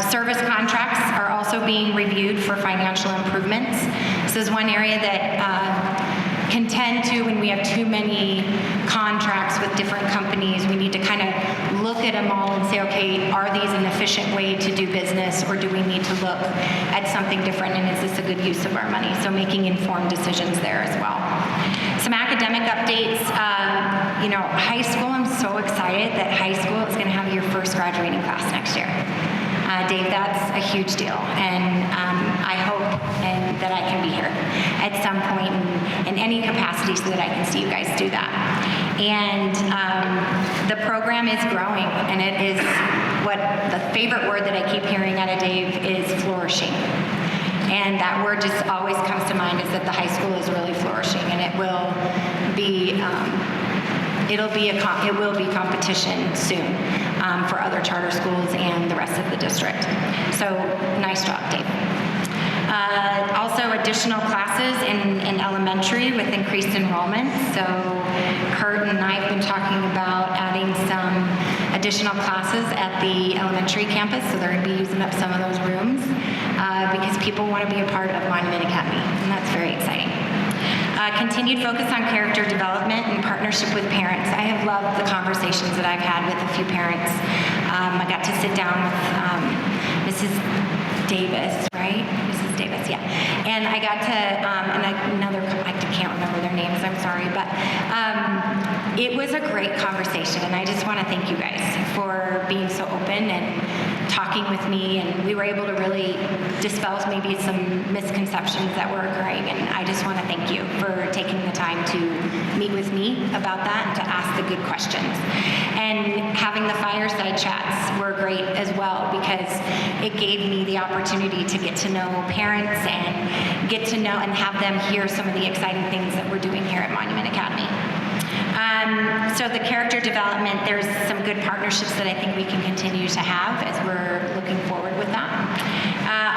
Service contracts are also being reviewed for financial improvements. This is one area that can tend to, when we have too many contracts with different companies, we need to kind of look at them all and say, okay, are these an efficient way to do business, or do we need to look at something different, and is this a good use of our money? So making informed decisions there as well. Some academic updates. High school, I'm so excited that high school is going to have your first graduating class next year. Dave, that's a huge deal, and I hope that I can be here at some point in any capacity so that I can see you guys do that. And the program is growing, and it is what the favorite word that I keep hearing out of Dave is flourishing. And that word just always comes to mind, is that the high school is really flourishing, and it will be competition soon for other charter schools and the rest of the district. So nice job, Dave. Also additional classes in elementary with increased enrollment. So Kurt and I have been talking about adding some additional classes at the elementary campus, so they're going to be using up some of those rooms because people want to be a part of Monument Academy, and that's very exciting. Continued focus on character development and partnership with parents. I have loved the conversations that I've had with a few parents. I got to sit down with Mrs. Davis, right? Mrs. Davis, yeah. And I got to, I can't remember their names, I'm sorry, but it was a great conversation, and I just want to thank you guys for being so open and talking with me, and we were able to really dispel maybe some misconceptions that were occurring, and I just want to thank you for taking the time to meet with me about that and to ask the good questions. And having the fireside chats were great as well, because it gave me the opportunity to get to know parents and get to know and have them hear some of the exciting things that we're doing here at Monument Academy. So the character development, there's some good partnerships that I think we can continue to have as we're looking forward with that.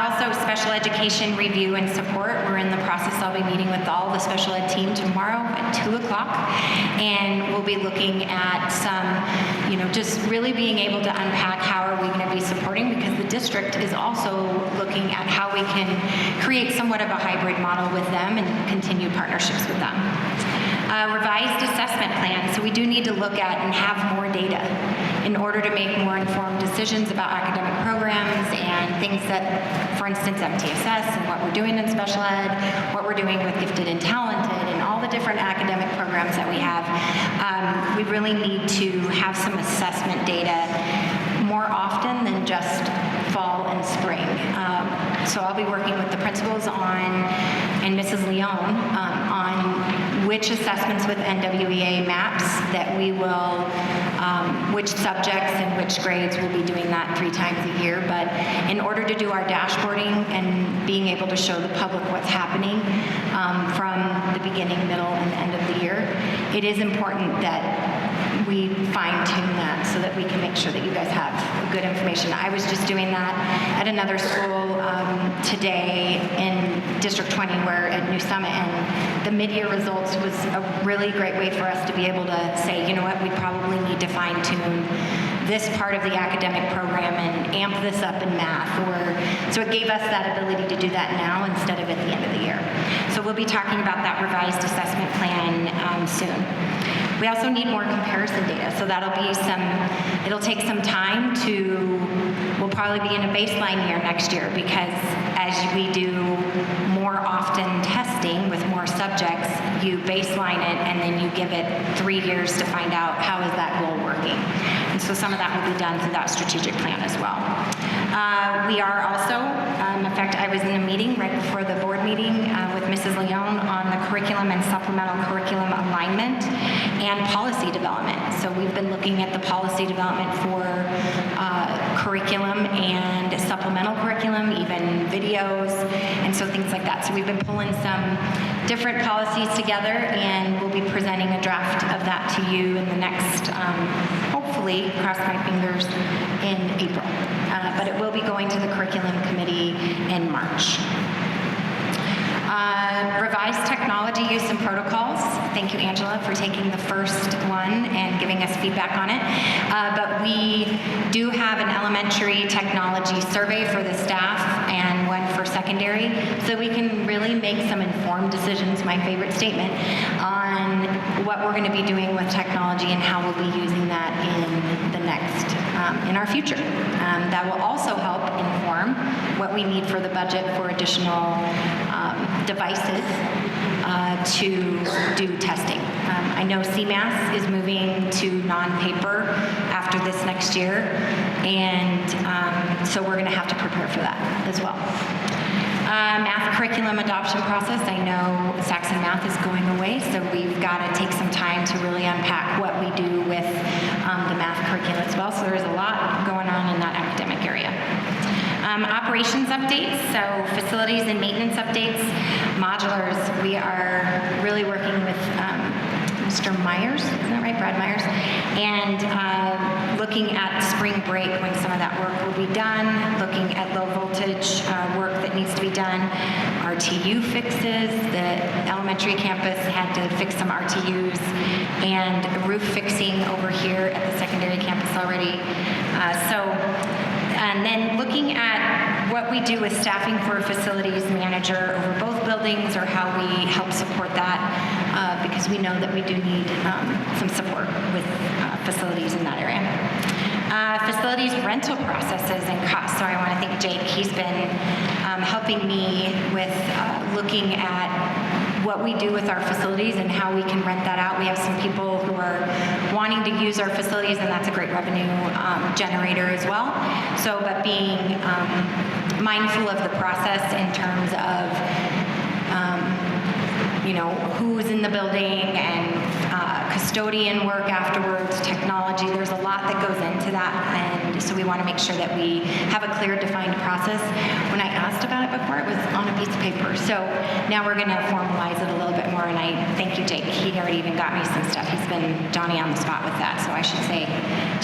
Also, special education review and support. We're in the process. I'll be meeting with all the special ed team tomorrow at 2 o'clock, and we'll be looking at some, just really being able to unpack how are we going to be supporting, because the district is also looking at how we can create somewhat of a hybrid model with them and continue partnerships with them. Revised assessment plan. So we do need to look at and have more data in order to make more informed decisions about academic programs and things that, for instance, MTSS and what we're doing in special ed, what we're doing with gifted and talented, and all the different academic programs that we have. We really need to have some assessment data more often than just fall and spring. So I'll be working with the principals and Mrs. Leone on which assessments with NWEA maps that we will, which subjects and which grades we'll be doing that 3 times a year. But in order to do our dashboarding and being able to show the public what's happening from the beginning, middle, and end of the year, it is important that we fine-tune that so that we can make sure that you guys have good information. I was just doing that at another school today in District 20, where at New Summit, and the mid-year results was a really great way for us to be able to say, you know what, we probably need to fine-tune this part of the academic program and amp this up in math. So it gave us that ability to do that now instead of at the end of the year. So we'll be talking about that revised assessment plan soon. We also need more comparison data, so it'll take some time we'll probably be in a baseline year next year, because as we do more often testing with more subjects, you baseline it and then you give it 3 years to find out how is that goal working. And so some of that will be done through that strategic plan as well. We are also, in fact, I was in a meeting right before the board meeting with Mrs. Leone on the curriculum and supplemental curriculum alignment and policy development. So we've been looking at the policy development for curriculum and supplemental curriculum, even videos, and so things like that. So we've been pulling some different policies together, and we'll be presenting a draft of that to you in the next, hopefully, cross my fingers, in April. But it will be going to the curriculum committee in March. Revised technology use and protocols. Thank you, Angela, for taking the first one and giving us feedback on it. But we do have an elementary technology survey for the staff and one for secondary, so we can really make some informed decisions, my favorite statement, on what we're going to be doing with technology and how we'll be using that in the next, in our future. That will also help inform what we need for the budget for additional devices to do testing. I know CMAS is moving to non-paper after this next year, and so we're going to have to prepare for that as well. Math curriculum adoption process. I know Saxon Math is going away, so we've got to take some time to really unpack what we do with the math curriculum as well. So there's a lot going on in that academic area. Operations updates, so facilities and maintenance updates. Modulars, we are really working with Mr. Myers, isn't that right, Brad Myers? And looking at spring break when some of that work will be done, looking at low voltage work that needs to be done, RTU fixes. The elementary campus had to fix some RTUs, and roof fixing over here at the secondary campus already. And then looking at what we do with staffing for a facilities manager over both buildings, or how we help support that, because we know that we do need some support with facilities in that area. Facilities rental processes and costs. So I want to thank Jake. He's been helping me with looking at what we do with our facilities and how we can rent that out. We have some people who are wanting to use our facilities, and that's a great revenue generator as well. So, but being mindful of the process in terms of, who's in the building and custodian work afterwards, technology. There's a lot that goes into that, and so we want to make sure that we have a clear, defined process. When I asked about it before, it was on a piece of paper. So now we're going to formalize it a little bit more, and I thank you, Jake. He already even got me some stuff. He's been Johnny on the spot with that, so I should say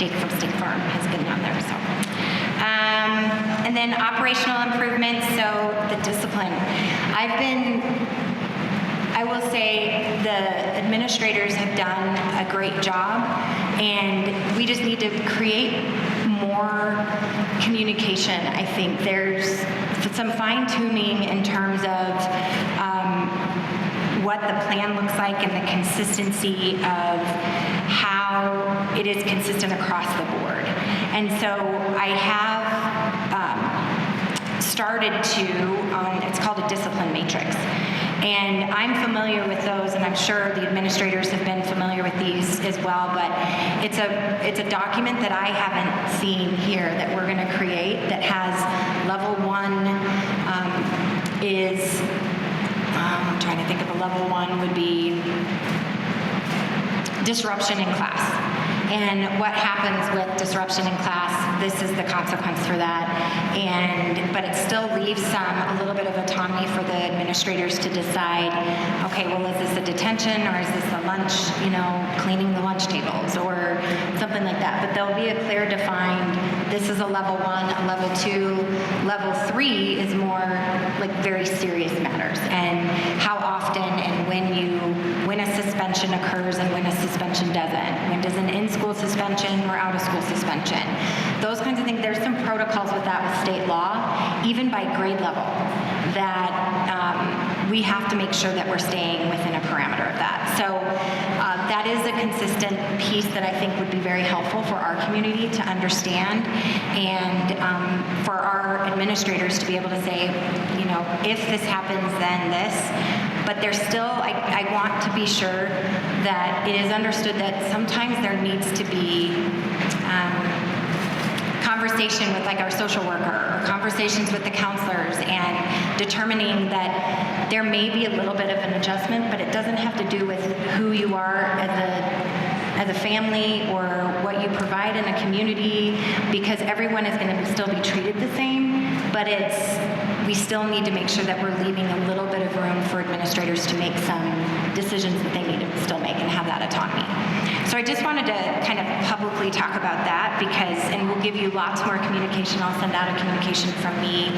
Jake from State Farm has been down there. So. And then operational improvements, so the discipline. I will say the administrators have done a great job, and we just need to create more communication. I think there's some fine-tuning in terms of what the plan looks like and the consistency of how it is consistent across the board. And so I have started to, it's called a discipline matrix. And I'm familiar with those, and I'm sure the administrators have been familiar with these as well, but it's a document that I haven't seen here that we're going to create that has level 1 is, I'm trying to think of a level 1 would be disruption in class. And what happens with disruption in class, this is the consequence for that. But it still leaves a little bit of autonomy for the administrators to decide, okay, well, is this a detention, or is this a lunch, cleaning the lunch tables or something like that. But there'll be a clear defined, this is a level 1, a level 2, level 3 is more like very serious matters, and how often and when a suspension occurs and when a suspension doesn't. When does an in-school suspension or out-of-school suspension? Those kinds of things. There's some protocols with that with state law, even by grade level, that we have to make sure that we're staying within a parameter of that. So that is a consistent piece that I think would be very helpful for our community to understand, and for our administrators to be able to say, if this happens, then this. But there's still, I want to be sure that it is understood that sometimes there needs to be conversation with our social worker, or conversations with the counselors, and determining that there may be a little bit of an adjustment, but it doesn't have to do with who you are as as a family or what you provide in a community, because everyone is going to still be treated the same, but we still need to make sure that we're leaving a little bit of room for administrators to make some decisions that they need to still make and have that autonomy. So I just wanted to kind of publicly talk about that and we'll give you lots more communication. I'll send out a communication from me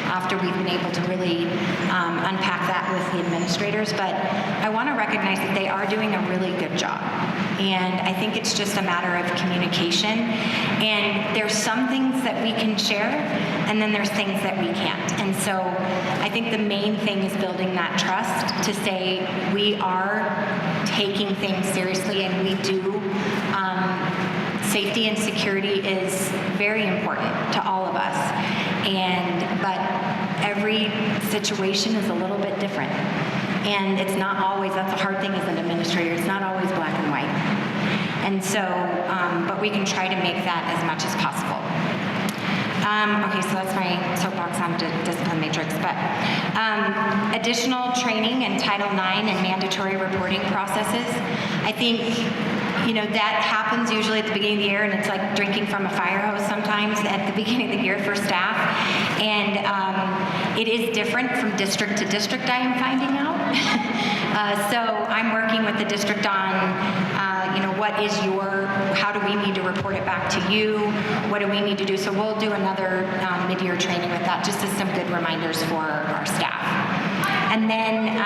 after we've been able to really unpack that with the administrators. But I want to recognize that they are doing a really good job. And I think it's just a matter of communication. And there's some things that we can share, and then there's things that we can't. And so I think the main thing is building that trust to say we are taking things seriously and we do. Safety and security is very important to all of us. But every situation is a little bit different. And it's not always, that's the hard thing as an administrator, it's not always black and white. And so, but we can try to make that as much as possible. Okay, so that's my soapbox on discipline matrix. But additional training in Title IX and mandatory reporting processes. I think, that happens usually at the beginning of the year, and it's like drinking from a fire hose sometimes at the beginning of the year for staff. And it is different from district to district, I am finding out. So I'm working with the district on, how do we need to report it back to you? What do we need to do? So we'll do another mid-year training with that, just as some good reminders for our staff. And then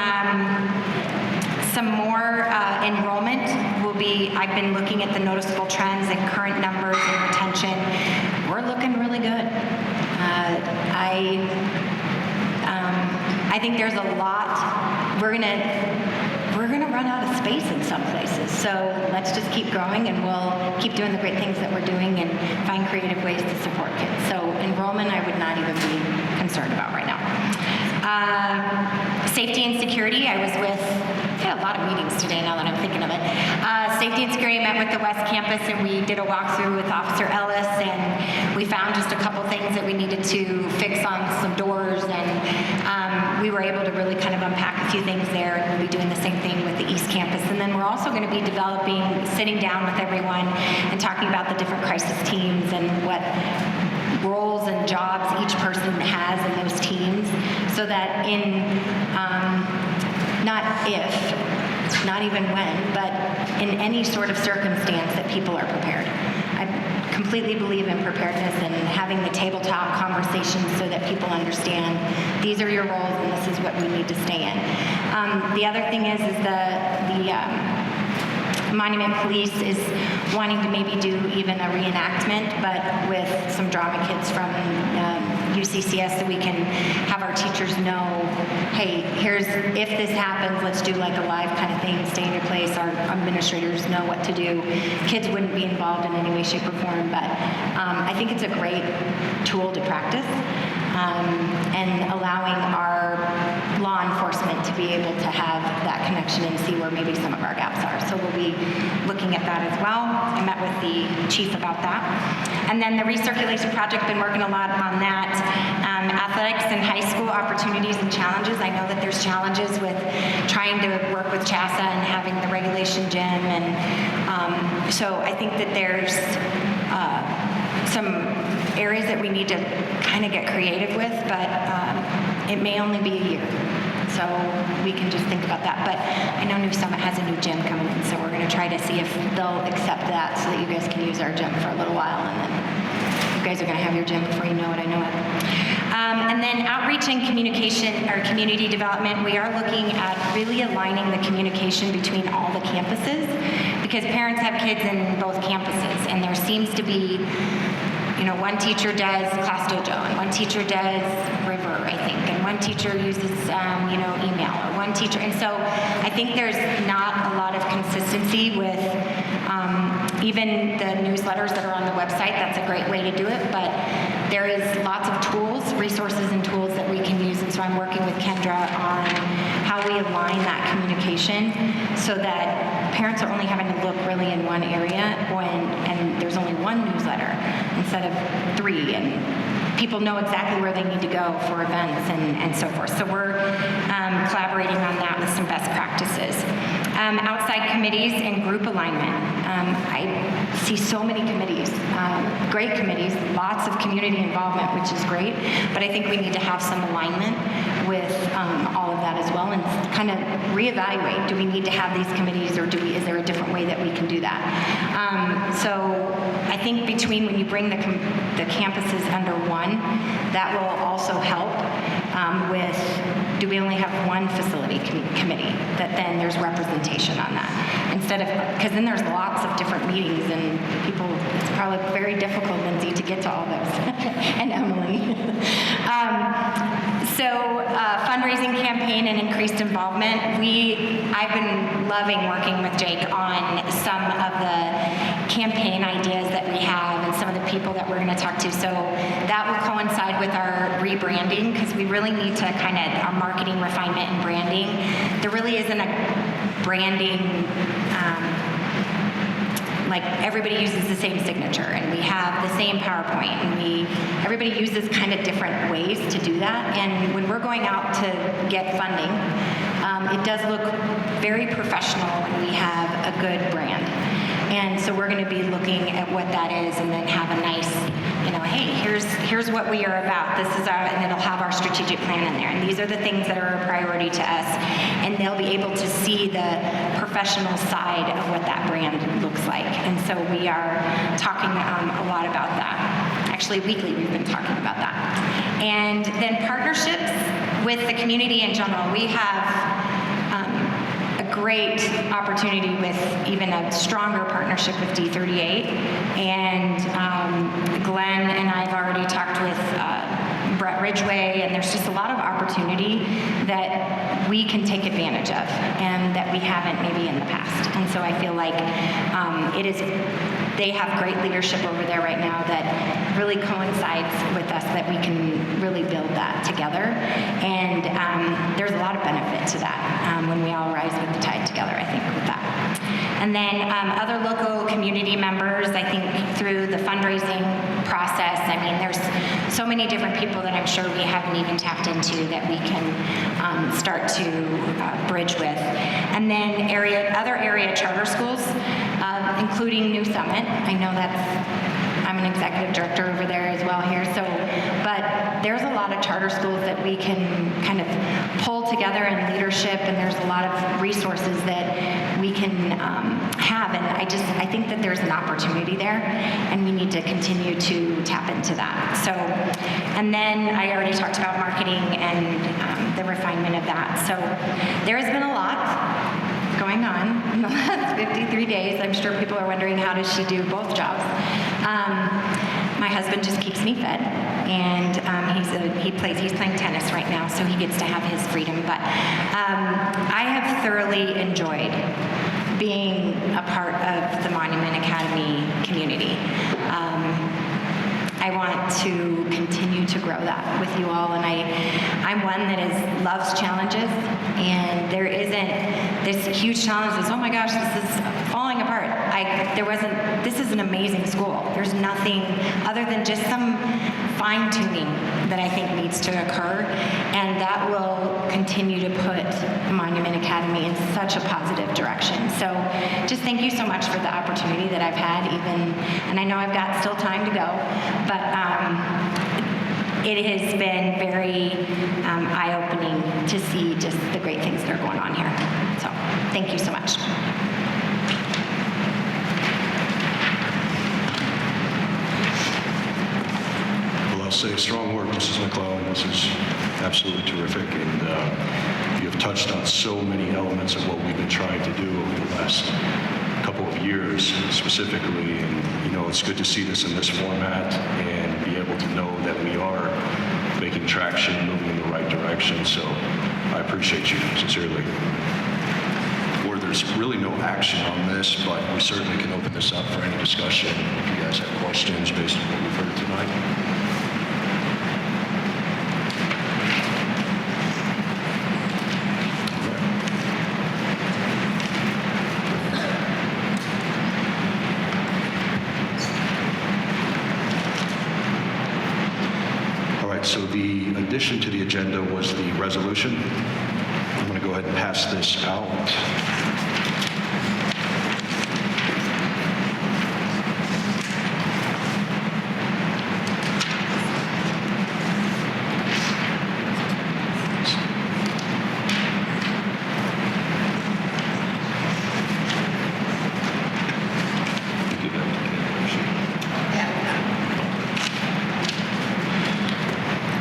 some more enrollment will be, I've been looking at the noticeable trends and current numbers and retention. We're looking really good. I think there's a lot. We're gonna run out of space in some places. So let's just keep growing, and we'll keep doing the great things that we're doing and find creative ways to support kids. So enrollment, I would not even be concerned about right now. Safety and security, I had a lot of meetings today now that I'm thinking of it. Safety and security, met with the West Campus, and we did a walkthrough with Officer Ellis, and we found just a couple things that we needed to fix on some doors, and we were able to really kind of unpack a few things there, and we'll be doing the same thing with the East Campus. And then we're also going to be sitting down with everyone and talking about the different crisis teams and what roles and jobs each person has in those teams, so that not even when, but in any sort of circumstance that people are prepared. I completely believe in preparedness and having the tabletop conversations so that people understand these are your roles and this is what we need to stay in. The other thing is the Monument Police is wanting to maybe do even a reenactment, but with some drama kids from UCCS, so we can have our teachers know, hey, if this happens, let's do like a live kind of thing, stay in your place. Our administrators know what to do. Kids wouldn't be involved in any way, shape, or form, but I think it's a great tool to practice, and allowing our law enforcement to be able to have that connection and see where maybe some of our gaps are. So we'll be looking at that as well. I met with the chief about that. And then the recirculation project, been working a lot on that. Athletics and high school opportunities and challenges. I know that there's challenges with trying to work with CHASA and having the regulation gym. And so I think that there's some areas that we need to kind of get creative with, but it may only be a year. So we can just think about that. But I know New Summit has a new gym coming in, so we're going to try to see if they'll accept that so that you guys can use our gym for a little while, and then you guys are going to have your gym before you know it. I know it. And then outreach and communication, or community development, we are looking at really aligning the communication between all the campuses, because parents have kids in both campuses, and there seems to be, one teacher does Class Dojo, and one teacher does River, I think, and one teacher uses, email, or one teacher. And so I think there's not a lot of consistency with even the newsletters that are on the website. That's a great way to do it, but there is lots of tools, resources and tools that we can use. And so I'm working with Kendra on how we align that communication so that parents are only having to look really in one area and there's only one newsletter instead of 3, and people know exactly where they need to go for events and so forth. So we're collaborating on that with some best practices. Outside committees and group alignment. I see so many committees, great committees, lots of community involvement, which is great, but I think we need to have some alignment with all of that as well and kind of reevaluate. Do we need to have these committees, or is there a different way that we can do that? So I think between when you bring the campuses under one, that will also help with, do we only have one facility committee, that then there's representation on that? Instead of, because then there's lots of different meetings and people, it's probably very difficult, Lindsay, to get to all those, and Emily. Fundraising campaign and increased involvement. I've been loving working with Jake on some of the campaign ideas that we have and some of the people that we're going to talk to. So that will coincide with our rebranding, because we really need to kind of, our marketing refinement and branding. There really isn't a branding, like everybody uses the same signature and we have the same PowerPoint, and everybody uses kind of different ways to do that. And when we're going out to get funding, it does look very professional when we have a good brand. And so we're going to be looking at what that is, and then have a nice, hey, here's what we are about. This is our, and it'll have our strategic plan in there. And these are the things that are a priority to us. And they'll be able to see the professional side of what that brand looks like. And so we are talking a lot about that. Actually, weekly we've been talking about that. And then partnerships with the community in general. We have great opportunity with even a stronger partnership with D38. And Glenn and I have already talked with Brett Ridgway, and there's just a lot of opportunity that we can take advantage of and that we haven't maybe in the past. And so I feel like they have great leadership over there right now that really coincides with us, that we can really build that together. And there's a lot of benefit to that when we all rise with the tide together, I think, with that. And then other local community members, I think through the fundraising process, I mean, there's so many different people that I'm sure we haven't even tapped into that we can start to bridge with. And then other area charter schools, including New Summit. I know I'm an executive director over there as well here. But there's a lot of charter schools that we can kind of pull together in leadership, and there's a lot of resources that we can have. And I think that there's an opportunity there, and we need to continue to tap into that. So, and then I already talked about marketing and the refinement of that. So there has been a lot going on in the last 53 days. I'm sure people are wondering, how does she do both jobs? My husband just keeps me fed, and he's playing tennis right now, so he gets to have his freedom. But I have thoroughly enjoyed being a part of the Monument Academy community. I want to continue to grow that with you all, and I'm one that loves challenges, and there isn't this huge challenge that's, oh my gosh, this is falling apart. This is an amazing school. There's nothing other than just some fine-tuning that I think needs to occur, and that will continue to put Monument Academy in such a positive direction. So just thank you so much for the opportunity that I've had, and I know I've got still time to go, but it has been very eye-opening to see just the great things that are going on here. So thank you so much. Well, I'll say strong work, Mrs. McClellan. This is absolutely terrific, and you have touched on so many elements of what we've been trying to do over the last couple of years specifically, and it's good to see this in this format and be able to know that we are making traction, moving in the right direction. So I appreciate you sincerely. Or there's really no action on this, but we certainly can open this up for any discussion if you guys have questions based on what we've heard tonight. So the addition to the agenda was the resolution. I'm going to go ahead and pass this out.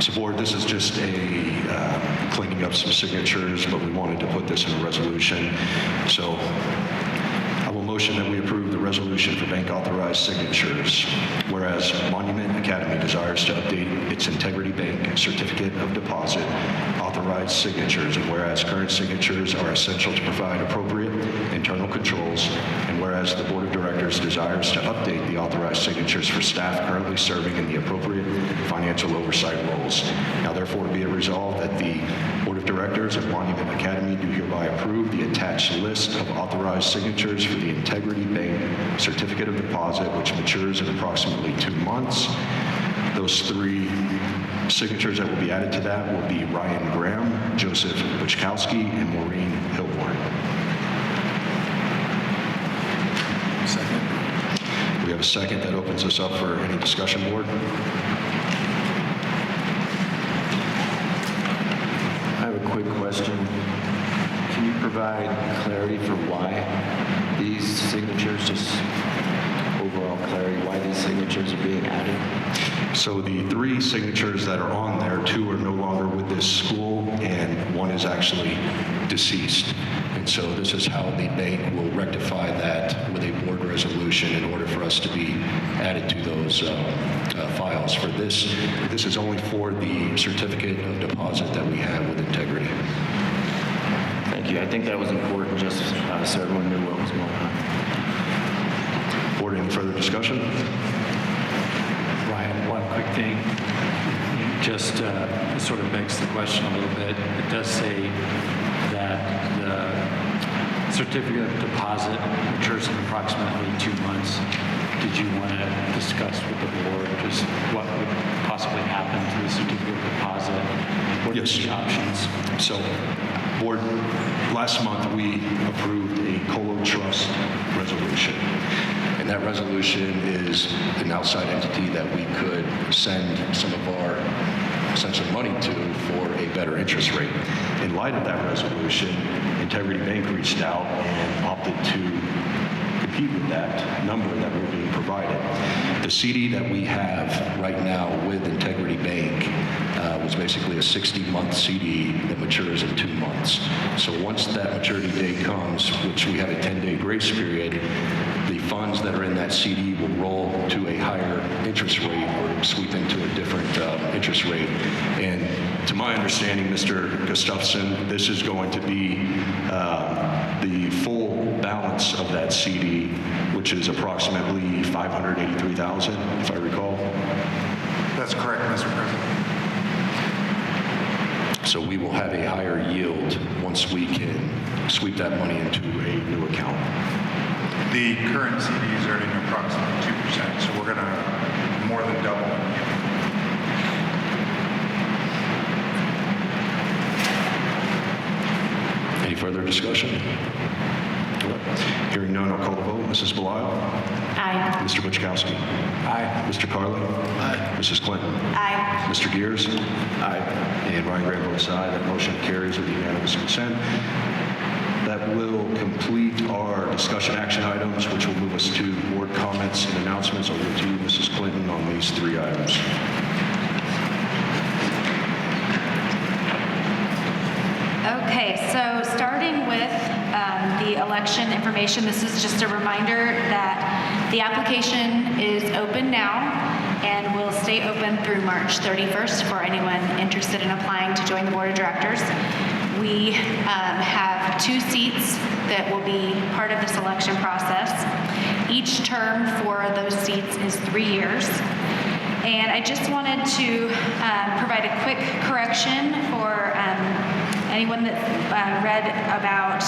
So Board, this is just a cleaning up some signatures, but we wanted to put this in a resolution. So I will motion that we approve the resolution for bank authorized signatures. Whereas Monument Academy desires to update its Integrity Bank certificate of deposit authorized signatures, and whereas current signatures are essential to provide appropriate internal controls, and whereas the Board of Directors desires to update the authorized signatures for staff currently serving in the appropriate financial oversight roles. Now therefore be it resolved that the Board of Directors of Monument Academy do hereby approve the attached list of authorized signatures for the Integrity Bank certificate of deposit, which matures in approximately 2 months. Those 3 signatures that will be added to that will be Ryan Graham, Joseph Buchkowski, and Maureen Hilborn. Second. We have a second. That opens us up for any discussion, Board. I have a quick question. Can you provide clarity for why these signatures, just overall clarity, why these signatures are being added? So the 3 signatures that are on there, 2 are no longer with this school, and 1 is actually deceased. And so this is how the bank will rectify that with a board resolution in order for us to be added to those files. For this is only for the certificate of deposit that we have with Integrity. Thank you. I think that was important, just so everyone knew what was going on. Board, any further discussion? Ryan, one quick thing, just sort of begs the question a little bit. It does say that the certificate of deposit matures in approximately 2 months. Did you want to discuss with the board just what would possibly happen to the certificate of deposit? What are the options? So, Board, last month we approved a Colo Trust resolution. And that resolution is an outside entity that we could send some of our essentially money to for a better interest rate. In light of that resolution, Integrity Bank reached out and opted to compete with that number that we're being provided. The CD that we have right now with Integrity Bank was basically a 60-month CD that matures in 2 months. So once that maturity date comes, which we have a 10-day grace period, the funds that are in that CD will roll to a higher interest rate or sweep into a different interest rate. And to my understanding, Mr. Gustafson, this is going to be the full balance of that CD, which is approximately $583,000, if I recall. That's correct, Mr. President. So we will have a higher yield once we can sweep that money into a new account. The current CD is earning approximately 2%, so we're going to more than double it. Any further discussion? Hearing none, I'll call the vote. Mrs. Belisle? Aye. Mr. Buchkowski? Aye. Mr. Carlin? Aye. Mrs. Clinton? Aye. Mr. Gears? Aye. And Ryan Graham votes aye. That motion carries with unanimous consent. That will complete our discussion action items, which will move us to board comments and announcements. Over to you, Mrs. Clinton, on these 3 items. Okay, so starting with the election information, this is just a reminder that the application is open now and will stay open through March 31st for anyone interested in applying to join the board of directors. We have 2 seats that will be part of the selection process. Each term for those seats is 3 years. And I just wanted to provide a quick correction for anyone that read about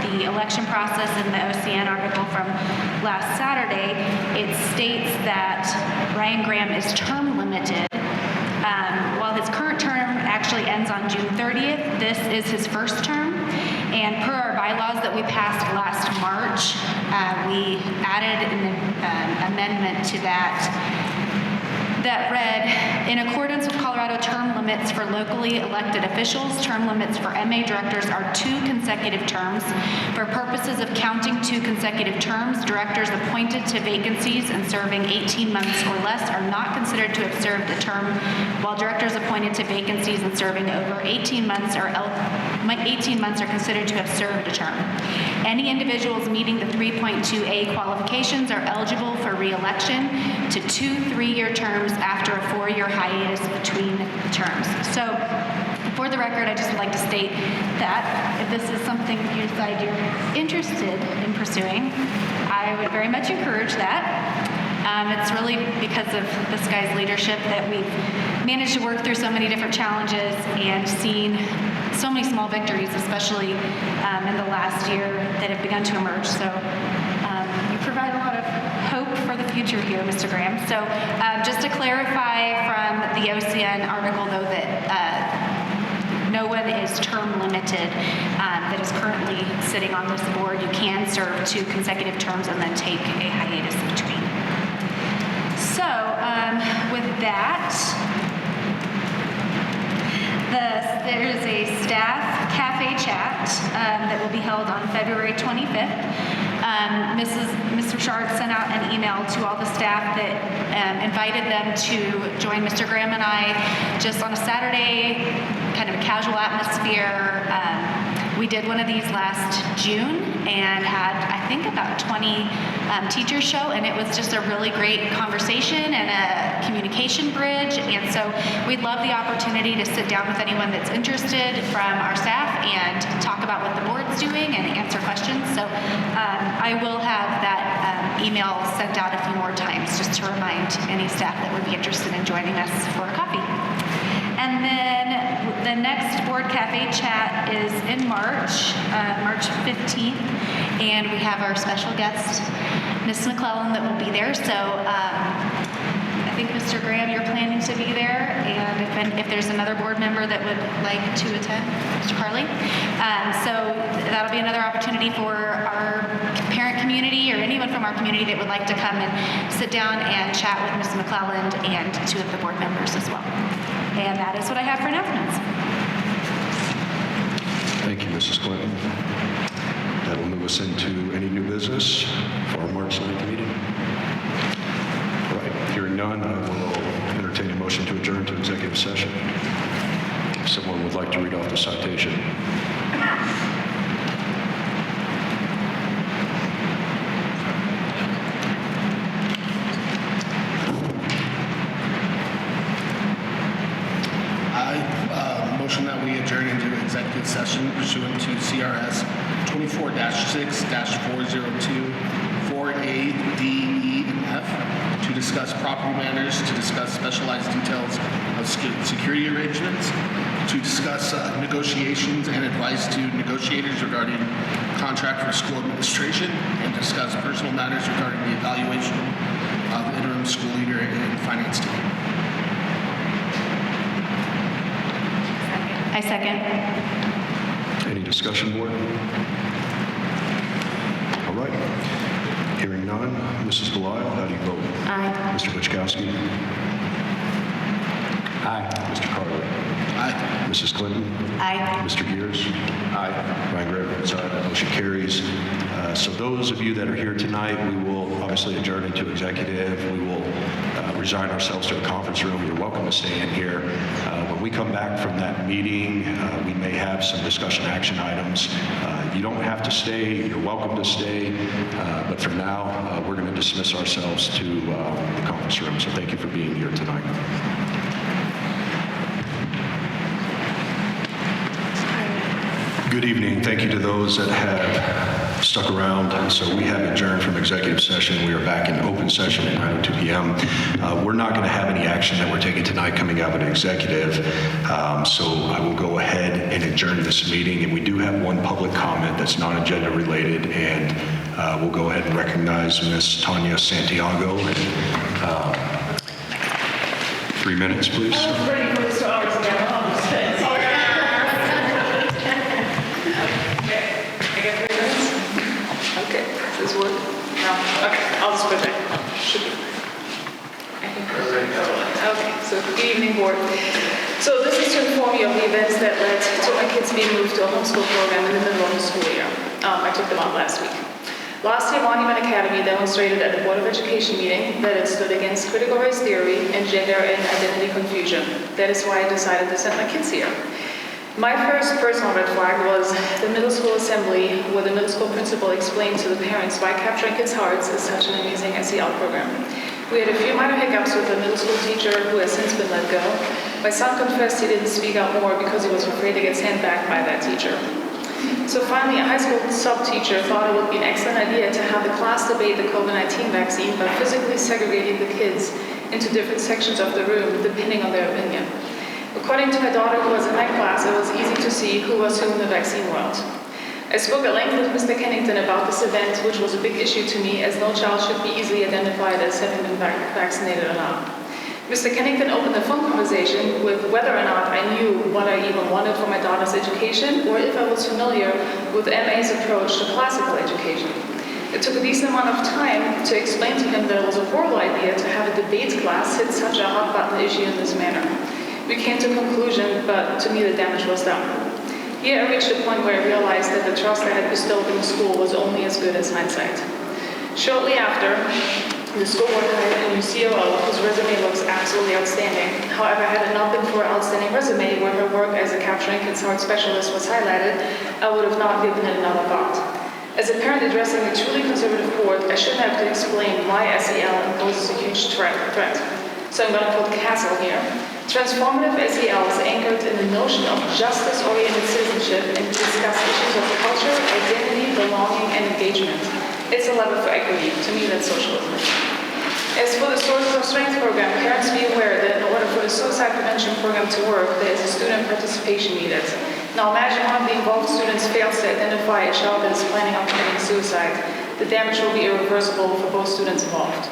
the election process in the OCN article from last Saturday. It states that Ryan Graham is term limited. While his current term actually ends on June 30th, this is his first term. And per our bylaws that we passed last March, we added an amendment to that read, In accordance with Colorado term limits for locally elected officials, term limits for MA directors are 2 consecutive terms. For purposes of counting 2 consecutive terms, directors appointed to vacancies and serving 18 months or less are not considered to have served a term, while directors appointed to vacancies and serving over 18 months are considered to have served a term. Any individuals meeting the 3.2A qualifications are eligible for re-election to 2 3-year terms after a 4-year hiatus between terms. So, for the record, I just would like to state that if this is something you decide you're interested in pursuing, I would very much encourage that. It's really because of this guy's leadership that we've managed to work through so many different challenges and seen so many small victories, especially in the last year, that have begun to emerge. So you provide a lot of hope for the future here, Mr. Graham. So just to clarify from the OCN article, though, that no one is term limited that is currently sitting on this board. You can serve 2 consecutive terms and then take a hiatus between. So with that, there's a staff cafe chat that will be held on February 25th. Ms. Richard sent out an email to all the staff that invited them to join Mr. Graham and I just on a Saturday, kind of a casual atmosphere. We did one of these last June and had, I think, about 20 teachers show, and it was just a really great conversation and a communication bridge. And so we'd love the opportunity to sit down with anyone that's interested from our staff and talk about what the board's doing and answer questions. So I will have that email sent out a few more times just to remind any staff that would be interested in joining us for a coffee. And then the next Board Cafe chat is in March 15th, and we have our special guest, Ms. McClellan, that will be there. So I think, Mr. Graham, you're planning to be there, and if there's another board member that would like to attend, Mr. Carley. So that'll be another opportunity for our parent community or anyone from our community that would like to come and sit down and chat with Ms. McClellan and 2 of the board members as well. And that is what I have for announcements. Thank you, Mrs. Clinton. That will move us into any new business for our March 9th meeting. All right, hearing none, I will entertain a motion to adjourn to executive session. If someone would like to read off the citation. Motion that we adjourn into executive session pursuant to CRS 24-6-402 4A, D, E, and F to discuss property matters, to discuss specialized details of security arrangements, to discuss negotiations and advice to negotiators regarding contract for school administration, and discuss personal matters regarding the evaluation of interim school leader and finance team. I second. Any discussion, board? All right. Hearing none, Mrs. Belial, how do you vote? Aye. Mr. Wichkowski? Aye. Mr. Carley? Aye. Mrs. Clinton? Aye. Mr. Gears? Aye. Ryan Greer votes aye. That motion carries. So those of you that are here tonight, we will obviously adjourn into executive. We will resign ourselves to a conference room. You're welcome to stay in here. When we come back from that meeting, we may have some discussion action items. You don't have to stay. You're welcome to stay. But for now, we're going to dismiss ourselves to the conference room. So thank you for being here tonight. Good evening. Thank you to those that have stuck around. So we have adjourned from executive session. We are back in open session at 9:02 p.m. We're not going to have any action that we're taking tonight coming out of an executive. So I will go ahead and adjourn this meeting. And we do have one public comment that's non-agenda related. And we'll go ahead and recognize Ms. Tanya Santiago. 3 minutes, please. Okay, does this work? No. Okay, I'll just put it. Should be. Okay, so So good evening, board. So this is to inform you of the events that led to my kids being moved to a homeschool program in the middle of the school year. I took them out last week. Last year, Monument Academy demonstrated at the Board of Education meeting that it stood against critical race theory and gender and identity confusion. That is why I decided to send my kids here. My first personal red flag was the middle school assembly, where the middle school principal explained to the parents why Capturing Kids' Hearts is such an amazing SEL program. We had a few minor hiccups with the middle school teacher who has since been let go. My son confessed he didn't speak out more because he was afraid to get sent back by that teacher. So finally, a high school sub-teacher thought it would be an excellent idea to have the class debate the COVID-19 vaccine by physically segregating the kids into different sections of the room, depending on their opinion. According to my daughter who was in that class, it was easy to see who was who in the vaccine world. I spoke at length with Mr. Kennington about this event, which was a big issue to me, as no child should be easily identified as having been vaccinated or not. Mr. Kennington opened the phone conversation with whether or not I knew what I even wanted for my daughter's education, or if I was familiar with MA's approach to classical education. It took a decent amount of time to explain to him that it was a horrible idea to have a debate class hit such a hot-button issue in this manner. We came to a conclusion, but to me the damage was done. Here I reached a point where I realized that the trust I had bestowed in the school was only as good as hindsight. Shortly after, the school board hired a new COO whose resume looks absolutely outstanding. However, had it not been for her outstanding resume, where her work as a Capturing Kids' Hearts specialist was highlighted, I would have not given it another thought. As a parent addressing a truly conservative board, I shouldn't have to explain why SEL poses a huge threat. So I'm going to put CASEL here. Transformative SEL is anchored in the notion of justice-oriented citizenship and discuss issues of culture, identity, belonging, and engagement. It's a lever for equity. To me, that's socialism. As for the Sources of Strength program, parents be aware that in order for the suicide prevention program to work, there is a student participation needed. Now imagine one of the involved students fails to identify a child that is planning on committing suicide. The damage will be irreversible for both students involved.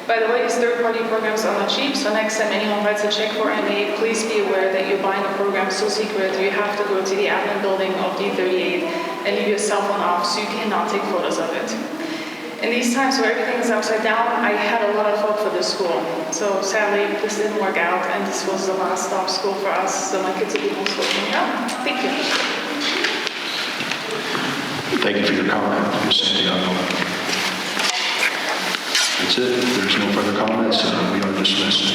By the way, these third-party programs are not cheap, so next time anyone writes a check for MA, please be aware that you're buying a program so secret you have to go to the admin building of D38 and leave your cell phone off so you cannot take photos of it. In these times where everything is upside down, I had a lot of hope for this school. So sadly, this didn't work out, and this was the last stop school for us, so my kids will be homeschooled from now. Thank you. Thank you for your comment, Ms. Santiago. That's it. There's no further comments, and we are dismissed.